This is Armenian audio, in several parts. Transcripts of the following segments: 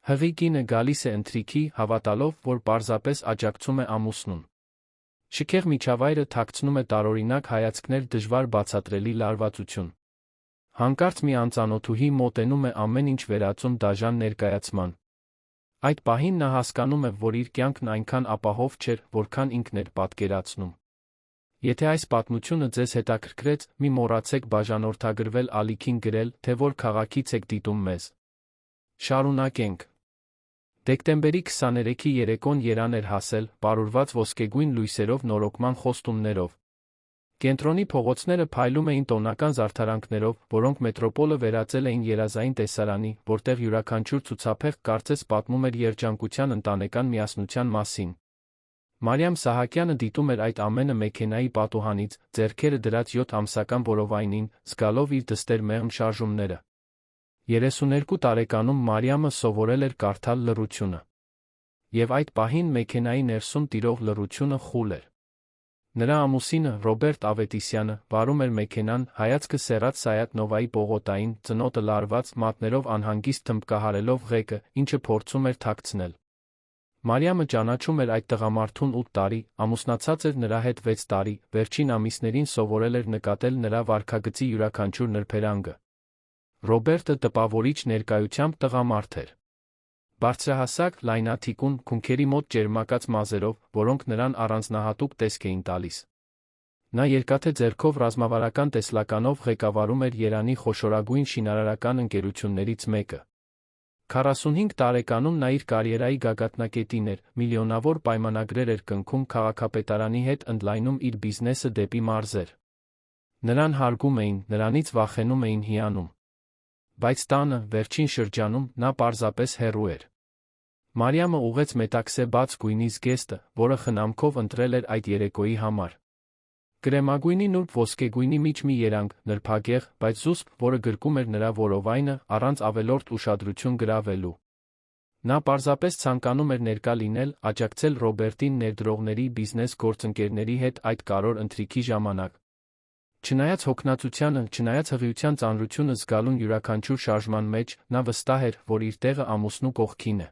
Հղի կինը գալիս է ընթրիքի, հավատալով, որ պարզապես աջակցում է ամուսնուն։ Շքեղ միջավայրը թաքցնում է տարօրինակ հայացքներ, դժվար բացատրելի լարվածություն։ Հանկարծ մի անծանոթուհի մոտենում է, ամեն ինչ վերածում դաժան ներկայացման։ Այդ պահին նա հասկանում է, որ իր կյանքն այնքան ապահով չէր, որքան ինքն էր պատկերացնում։ Եթե այս պատմությունը ձեզ հետաքրքրեց, մի մոռացեք բաժանորդագրվել ալիքին գրել, թե որ քաղաքից եք դիտում մեզ։ Շարունակենք։ Դեկտեմբերի 23-ի երեկոն Երան էր հասել, պարուրված ոսկեգույն լույսերով նորոգման խոստումներով։ Կենտրոնի փողոցները փայլում էին տոնական զարդարանքներով, որոնք մետրոպոլը վերածել էին երազային տեսարանի, որտեղ յուրաքանչյուր ցուցափեղկ կարծես պատմում էր երջանկության ընտանեկան միասնության մասին։ Մարիամ Սահակյանը դիտում էր այդ ամենը մեքենայի պատուհանից, ձեռքերը դրած 7 ամսական որովայնին, զգալով իր դստեր մեղմ շարժումները։ 32 տարեկանում Մարիամը սովորել էր կարդալ լռությունը։ Եվ այդ պահին մեքենայի ներսում տիրող լռությունը խուլ էր։ Նրա ամուսինը, Ռոբերտ Ավետիսյանը, վարում էր մեքենան, հայացքը սեռած Սայաթ Նովայի պողոտային, ծնոտը լարված, մատներով անհանգիստ թմբկահարելով ղեկը, ինչը փորձում էր թաքցնել։ Մարիամը ճանաչում էր այդ տղամարդուն 8 տարի, ամուսնացած էր նրա հետ 6 տարի, վերջին ամիսներին սովորել էր նկատել նրա վարքագծի յուրաքանչյուր նրբերանգը։ Ռոբերտը տպավորիչ ներկայությամբ տղամարդ էր։ Բարձրահասակ, լայնաթիկուն, քունքերի մոտ ճերմակած մազերով, որոնք նրան առանձնահատուկ տեսք էին տալիս։ Նա երկաթե ձեռքով ռազմավարական տեսլականով ղեկավարում էր Երանի խոշորագույն շինարարական ընկերություններից մեկը։ 45 տարեկանում նա իր կարիերայի գագաթնակետին էր, միլիոնավոր պայմանագրեր էր կնքում քաղաքապետարանի հետ, ընդլայնում իր բիզնեսը դեպի մարզեր։ Նրան հարգում էին, նրանից վախենում էին հիանում։ Բայց տանը, վերջին շրջանում, նա պարզապես հեռու էր։ Մարիամը ուղեց մետաքսե բաց գույնի զգեստը, որը խնամքով ընտրել էր այդ երեկոյի համար։ Կրեմագույնի նուրբ ոսկեգույնի միջ մի երանգ, նրբագեղ, բայց զուսպ, որը գրկում էր նրա որովայնը, առանց ավելորդ ուշադրություն գրավելու։ Նա պարզապես ցանկանում էր ներկա լինել, աջակցել Ռոբերտին ներդրողների, բիզնես գործընկերների հետ այդ կարևոր ընթրիքի ժամանակ։ Չնայած հոգնածությանը, չնայած հղիության ծանրությունը զգալուն յուրաքանչյուր շարժման մեջ, նա վստահ էր, որ իր տեղը ամուսնու կողքին է։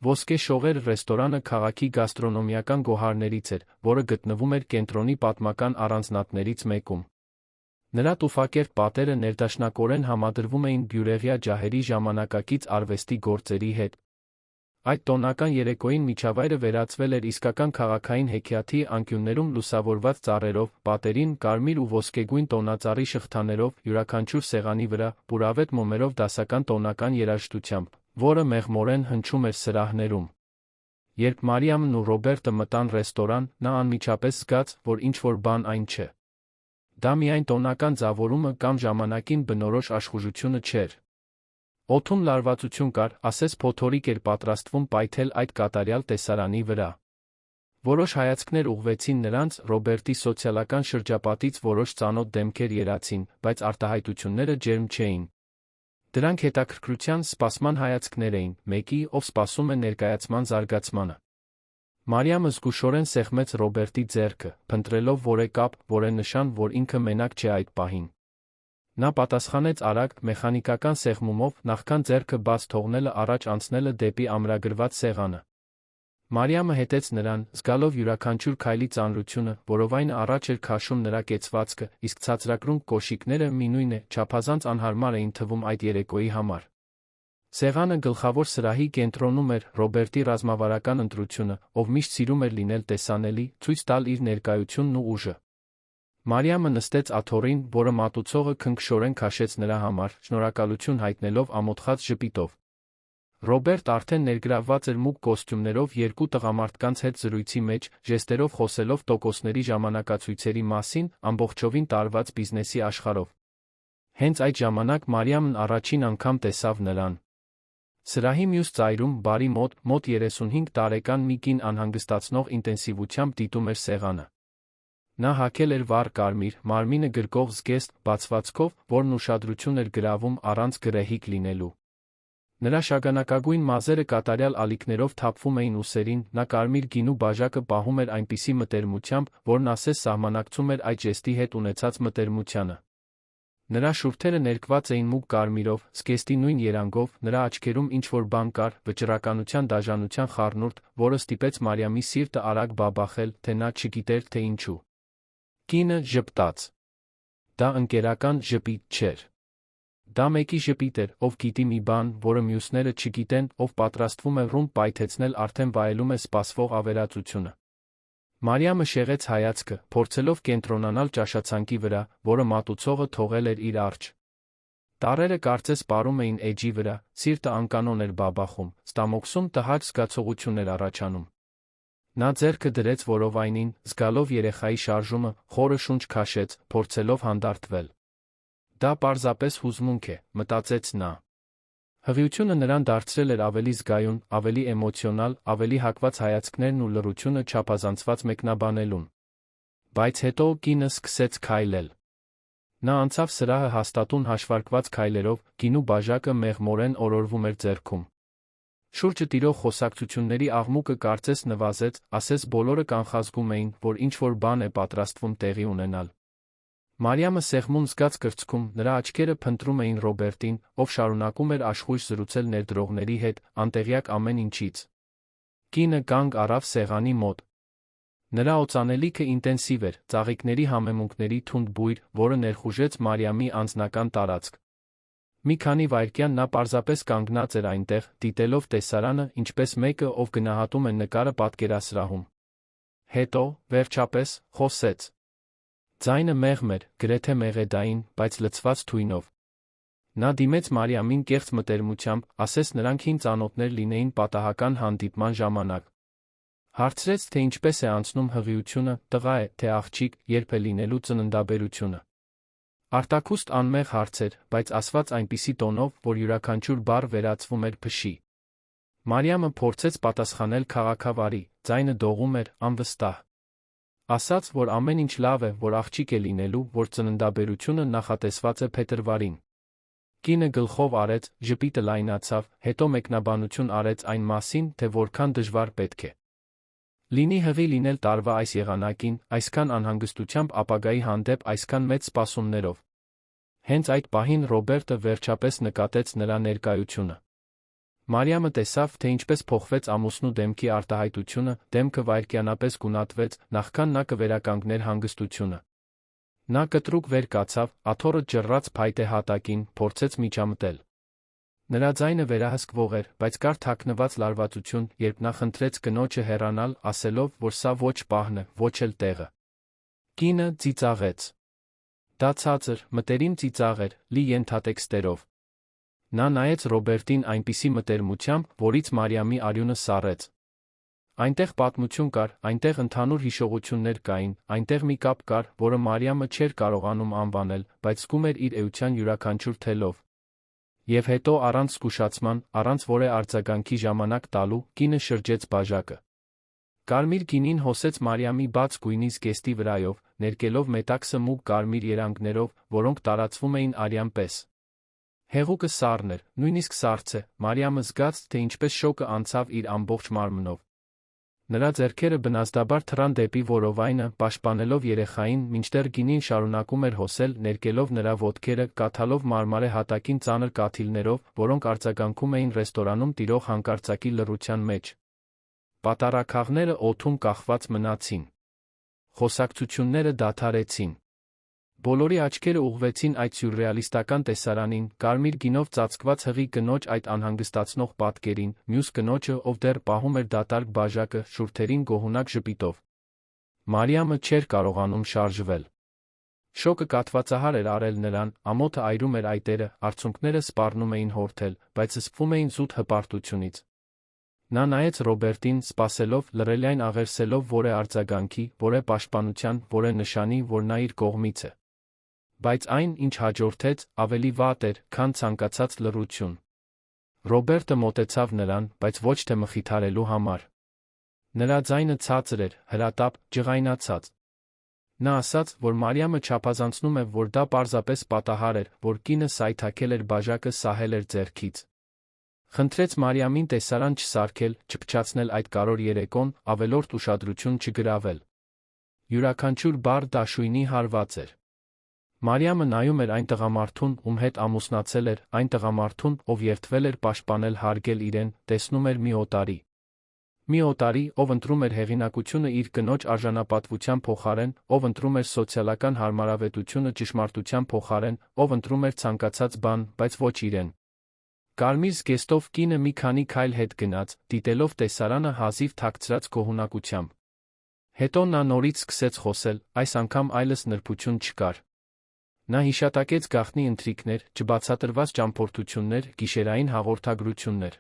Ոսկե շողեր ռեստորանը քաղաքի գաստրոնոմիական գոհարներից էր, որը գտնվում էր կենտրոնի պատմական առանձնատներից մեկում։ Նրա տուֆակերտ պատերը ներդաշնակորեն համադրվում էին բյուրեղյա ջահերի ժամանակակից արվեստի գործերի հետ։ Այդ տոնական երեկոյին միջավայրը վերածվել էր իսկական քաղաքային հեքիաթի, անկյուններում լուսավորված ծառերով, պատերին կարմիր ու ոսկեգույն տոնածառի շղթաներով, յուրաքանչյուր սեղանի վրա պուրավետ մոմերով դասական տոնական երաժշտությամբ, որը մեղմորեն հնչում էր սրահներում։ Երբ Մարիամն ու Ռոբերտը մտան ռեստորան, նա անմիջապես զգաց, որ ինչ-որ բան այն չէ։ Դա միայն տոնական ձավորումը կամ ժամանակին բնորոշ աշխուժությունը չէր։ Օդում լարվածություն կար, ասես փոթորիկ էր պատրաստվում պայթել այդ կատարյալ տեսարանի վրա։ Որոշ հայացքներ ուղղվեցին նրանց, Ռոբերտի սոցիալական շրջապատից որոշ ծանոթ դեմքեր երացին, բայց արտահայտությունները ջերմ չէին։ Դրանք հետաքրքրության, սպասման հայացքներ էին, մեկի, ով սպասում է ներկայացման զարգացմանը։ Մարիամը զգուշորեն սեղմեց Ռոբերտի ձեռքը, փնտրելով որեկապ, որենշան, որ ինքը մենակ չէ այդ պահին։ Նա պատասխանեց արագ, մեխանիկական սեղմումով, նախքան ձեռքը բաց թողնելը առաջ անցնելը դեպի ամրագրված սեղանը։ Մարիամը հետեց նրան, զգալով յուրաքանչյուր քայլի ծանրությունը, որովայնը առաջ էր քաշում նրա կեցվածքը, իսկ ցածրակրունկ կոշիկները, մի նույն է, չափազանց անհարմար էին թվում այդ երեկոյի համար։ Սեղանը գլխավոր սրահի կենտրոնում էր, Ռոբերտի ռազմավարական ընտրությունը, ով միշտ սիրում էր լինել տեսանելի, ցույց տալ իր ներկայությունն ու ուժը։ Մարիամը նստեց աթոռին, որը մատուցողը քնքշորեն քաշեց նրա համար, շնորհակալություն հայտնելով ամոթխած ժպիտով։ Ռոբերտ արդեն ներգրավված էր մուգ կոստյումներով երկու տղամարդկանց հետ զրույցի մեջ, ժեստերով խոսելով տոկոսների ժամանակացույցերի մասին, ամբողջովին տարված բիզնեսի աշխարհով։ Հենց այդ ժամանակ Մարիամն առաջին անգամ տեսավ նրան։ Սրահի մյուս ծայրում, բարի մոտ 35 տարեկան մի կին անհանգստացնող ինտենսիվությամբ դիտում էր սեղանը։ Նա հագել էր վառ կարմիր, մարմինը գրկող զգեստ, բացվածքով, որն ուշադրություն էր գրավում առանց գռեհիկ լինելու։ Նրա շագանակագույն մազերը կատարյալ ալիքներով թափվում էին ուսերին, նա կարմիր գինու բաժակը պահում էր այնպիսի մտերմությամբ, որն ասես սահմանակցում էր այդ ժեստի հետ ունեցած մտերմությանը։ Նրա շուրթերը ներկված էին մուգ կարմիրով, զգեստի նույն երանգով, նրա աչքերում ինչ-որ բան կար, վճռականության դաժանության խառնուրդ, որը ստիպեց Մարիամի սիրտը արագ բաբախել, թե նա չգիտեր, թե ինչու։ Կինը ժպտաց։ Դա ընկերական ժպիտ չէր։ Դա մեկի ժպիտ էր, ով գիտի մի բան, որը մյուսները չգիտեն, ով պատրաստվում է ռումբ պայթեցնել արդեն վայելում է սպասվող ավերածությունը։ Մարիամը շեղեց հայացքը, փորձելով կենտրոնանալ ճաշացանկի վրա, որը մատուցողը թողել էր իր առջ։ Տառերը կարծես պարում էին էջի վրա, սիրտը անկանոն էր բաբախում, ստամոքսում տհաճ զգացողություն էր առաջանում։ Նա ձեռքը դրեց որովայնին, զգալով երեխայի շարժումը, խորը շունչ քաշեց, փորձելով հանդարտվել։ Դա պարզապես հուզմունք է, մտածեց նա։ Հղիությունը նրան դարձրել էր ավելի զգայուն, ավելի էմոցիոնալ, ավելի հակված հայացքներն ու լռությունը չափազանցված մեկնաբանելուն։ Բայց հետո կինը սկսեց քայլել։ Նա անցավ սրահը հաստատուն հաշվարկված քայլերով, գինու բաժակը մեղմորեն օրորվում էր ձեռքում։ Շուրջը տիրող խոսակցությունների աղմուկը կարծես նվազեց, ասես բոլորը կանխազգում էին, որ ինչ-որ բան է պատրաստվում տեղի ունենալ։ Մարիամը սեղմուն զգաց կրծքում, նրա աչքերը փնտրում էին Ռոբերտին, ով շարունակում էր աշխույժ զրուցել ներդրողների հետ, անտեղյակ ամեն ինչից։ Կինը կանգ առավ սեղանի մոտ։ Նրա օծանելիքը ինտենսիվ էր, ծաղիկների համեմունքների թունդ բույր, որը ներխուժեց Մարիամի անձնական տարածք։ Մի քանի վայրկյան նա պարզապես կանգնած էր այնտեղ, դիտելով տեսարանը, ինչպես մեկը, ով գնահատում է նկարը պատկերասրահում։ Հետո, վերջապես, խոսեց։ Ձայնը մեղմ էր, գրեթե մեղեդային, բայց լցված թույնով։ Նա դիմեց Մարիամին կեղծ մտերմությամբ, ասես նրանք հին ծանոթներ լինեին պատահական հանդիպման ժամանակ։ Հարցրեց, թե ինչպես է անցնում հղիությունը, տղա է, թե աղջիկ, երբ է լինելու ծննդաբերությունը։ Արտաքուստ անմեղ հարցեր, բայց ասված այնպիսի տոնով, որ յուրաքանչյուր բառ վերածվում էր փշի։ Մարիամը փորձեց պատասխանել քաղաքավարի, ձայնը դողում էր, անվստահ։ Ասաց, որ ամեն ինչ լավ է, որ աղջիկ է լինելու, որ ծննդաբերությունը նախատեսված է փետրվարին։ Կինը գլխով արեց, ժպիտը լայնացավ, հետո մեկնաբանություն արեց այն մասին, թե որքան դժվար պետք է լինի հղի լինել տարվա այս եղանակին, այսքան անհանգստությամբ ապագայի հանդեպ այսքան մեծ սպասումներով։ Հենց այդ պահին Ռոբերտը վերջապես նկատեց նրա ներկայությունը։ Մարիամը տեսավ, թե ինչպես փոխվեց ամուսնու դեմքի արտահայտությունը, դեմքը վայրկյանապես գունատվեց, նախքան նա կվերականգներ հանգստությունը։ Նա կտրուկ վեր կացավ, աթոռը ջռած փայտե հատակին, փորձեց միջամտել։ Նրա ձայնը վերահսկվող էր, բայց կար թաքնված լարվածություն, երբ նա խնդրեց կնոջը հեռանալ, ասելով, որ սա ոչ պահն է, ոչ էլ տեղը։ Կինը ծիծաղեց։ Դա ցածր, մտերիմ ծիծաղ էր, լի ենթատեքստերով։ Նա նայեց Ռոբերտին այնպիսի մտերմությամբ, որից Մարիամի արյունը սառեց։ Այնտեղ պատմություն կար, այնտեղ ընդհանուր հիշողություններ կային, այնտեղ մի կապ կար, որը Մարիամը չէր կարողանում անվանել, բայց զգում էր իր էության յուրաքանչյուր թելով։ Եվ հետո առանց զգուշացման, առանց որե արձագանքի ժամանակ տալու, կինը շրջեց բաժակը։ Կարմիր գինին հոսեց Մարիամի բաց գույնի զգեստի վրայով, ներկելով մետաքսը մուգ կարմիր երանգներով, որոնք տարածվում էին արյան պես։ Հեղուկը սառն էր, նույնիսկ սառցե, Մարիամը զգաց, թե ինչպես շոկը անցավ իր ամբողջ մարմնով։ Նրա ձեռքերը բնազդաբար թռան դեպի որովայնը, պաշտպանելով երեխային, մինչդեռ գինին շարունակում էր հոսել, ներկելով նրա ոտքերը, կաթալով մարմարե հատակին ծանր կաթիլներով, որոնք արձագանքում էին ռեստորանում տիրող հանկարծակի լռության մեջ։ Պատառաքաղները օդում կախված մնացին։ Խոսակցությունները դադարեցին։ Բոլորի աչքերը ուղղվեցին այդ սյուրռեալիստական տեսարանին, կարմիր գինով ծածկված հղի կնոջ այդ անհանգստացնող պատկերին, մյուս կնոջը, ով դեռ պահում էր դատարկ բաժակը, շուրթերին գոհունակ ժպիտով։ Մարիամը չէր կարողանում շարժվել։ Շոկը կաթվածահար էր արել նրան, ամոթը այրում էր այտերը, արցունքները սպառնում էին հորթել, բայց զսպվում էին զուտ հպարտությունից։ Նա նայեց Ռոբերտին, սպասելով, լռելյան աղերսելով որե արձագանքի, որե պաշտպանության, որե նշանի, որ նա իր կողմից է։ Բայց այն, ինչ հաջորդեց, ավելի վատ էր, քան ցանկացած լռություն։ Ռոբերտը մոտեցավ նրան, բայց ոչ թե մխիթարելու համար։ Նրա ձայնը ցածր էր, հրատապ, ջղայնացած։ Նա ասաց, որ Մարիամը չափազանցնում է, որ դա պարզապես պատահար էր, որ կինը սայթաքել էր բաժակը սահել էր ձեռքից։ Խնդրեց Մարիամին տեսարան չսարքել, չփչացնել այդ կարոր երեկոն, ավելորդ ուշադրություն չգրավել։ Յուրաքանչյուր բառ դաշույնի հարված էր։ Մարիամը նայում էր այն տղամարդուն, ում հետ ամուսնացել էր, այն տղամարդուն, ով երդվել էր պաշտպանել հարգել իրեն, տեսնում էր մի օտարի։ Մի օտարի, ով ընտրում էր հեղինակությունը իր կնոջ արժանապատվության փոխարեն, ով ընտրում էր սոցիալական հարմարավետությունը ճշմարտության փոխարեն, ով ընտրում էր ցանկացած բան, բայց ոչ իրեն։ Կարմիր զգեստով կինը մի քանի քայլ հետ գնաց, դիտելով տեսարանը հազիվ թաքցրած գոհունակությամբ։ Հետո նա նորից սկսեց խոսել, այս անգամ այլս նրբություն չկար։ Նա հիշատակեց գաղտնի ընթրիքներ, չբացատրված ճամփորդություններ, գիշերային հաղորդագրություններ։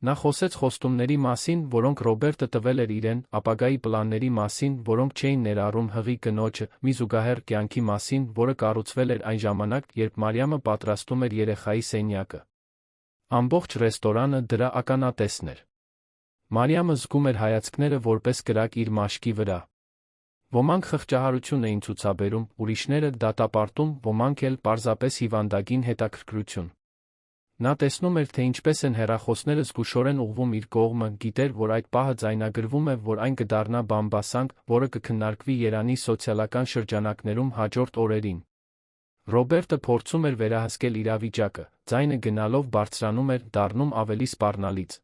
Նա խոսեց խոստումների մասին, որոնք Ռոբերտը տվել էր իրեն, ապագայի պլանների մասին, որոնք չէին ներառում հղի կնոջը, մի զուգահեռ կյանքի մասին, որը կառուցվել էր այն ժամանակ, երբ Մարիամը պատրաստում էր երեխայի սենյակը։ Ամբողջ ռեստորանը դրա ականատեսն էր։ Մարիամը զգում էր հայացքները որպես կրակ իր մաշկի վրա։ Ոմանք խղճահարություն էին ցուցաբերում, ուրիշները դատապարտում, ոմանք էլ պարզապես հիվանդագին հետաքրքրություն։ Նա տեսնում էր, թե ինչպես են հեռախոսները զգուշորեն ուղղվում իր կողմը, գիտեր, որ այդ պահը ձայնագրվում է, որ այն կդառնա բամբասանք, որը կքննարկվի Երանի սոցիալական շրջանակներում հաջորդ օրերին։ Ռոբերտը փորձում էր վերահսկել իրավիճակը, ձայնը գնալով բարձրանում էր, դառնում ավելի սպառնալից։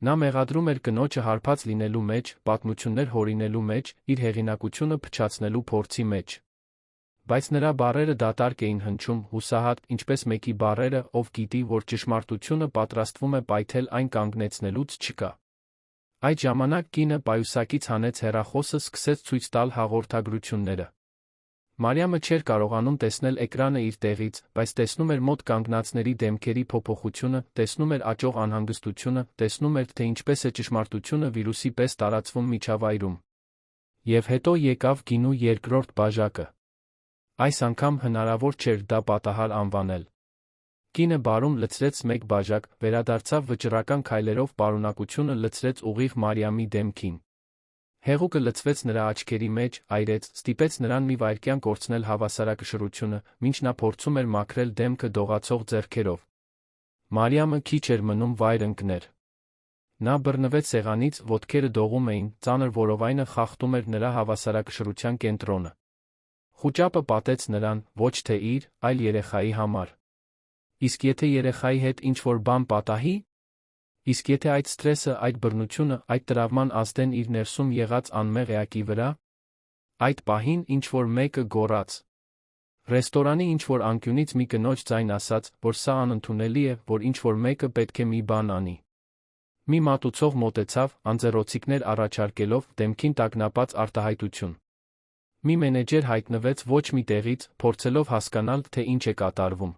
Նա մեղադրում էր կնոջը հարբած լինելու մեջ, պատմություններ հորինելու մեջ, իր հեղինակությունը փչացնելու փորձի մեջ։ Բայց նրա բառերը դատարկ էին հնչում, հուսահատ, ինչպես մեկի բառերը, ով գիտի, որ ճշմարտությունը պատրաստվում է պայթել այն կանգնեցնելուց չկա։ Այդ ժամանակ կինը պայուսակից հանեց հեռախոսը, սկսեց ցույց տալ հաղորդագրությունները։ Մարիամը չէր կարողանում տեսնել էկրանը իր տեղից, բայց տեսնում էր մոտ կանգնածների դեմքերի փոփոխությունը, տեսնում էր աճող անհանգստությունը, տեսնում էր, թե ինչպես է ճշմարտությունը վիրուսի պես տարածվում միջավայրում։ Եվ հետո եկավ գինու երկրորդ բաժակը։ Այս անգամ հնարավոր չէր դա պատահար անվանել։ Կինը բարում լցրեց մեկ բաժակ, վերադարձավ վճռական քայլերով պարունակությունը լցրեց ուղիղ Մարիամի դեմքին։ Հեղուկը լցվեց նրա աչքերի մեջ, այրեց, ստիպեց նրան մի վայրկյան կորցնել հավասարակշռությունը, մինչ նա փորձում էր մաքրել դեմքը դողացող ձեռքերով։ Մարիամը քիչ էր մնում վայր ընկներ։ Նա բռնվեց սեղանից, ոտքերը դողում էին, ծանր որովայնը խախտում էր նրա հավասարակշռության կենտրոնը։ Խուճապը պատեց նրան, ոչ թե իր, այլ երեխայի համար։ Իսկ եթե երեխայի հետ ինչ-որ բան պատահի։ Իսկ եթե այդ սթրեսը, այդ բռնությունը, այդ տրավման ազդեն իր ներսում եղած անմեղ էակի վրա։ Այդ պահին ինչ-որ մեկը գոռաց։ Ռեստորանի ինչ-որ անկյունից մի կնոջ ձայն ասաց, որ սա անընդունելի է, որ ինչ-որ մեկը պետք է մի բան անի։ Մի մատուցող մոտեցավ, անձեռոցիկներ առաջարկելով, դեմքին տագնապած արտահայտություն։ Մի մենեջեր հայտնվեց ոչ մի տեղից, փորձելով հասկանալ, թե ինչ է կատարվում։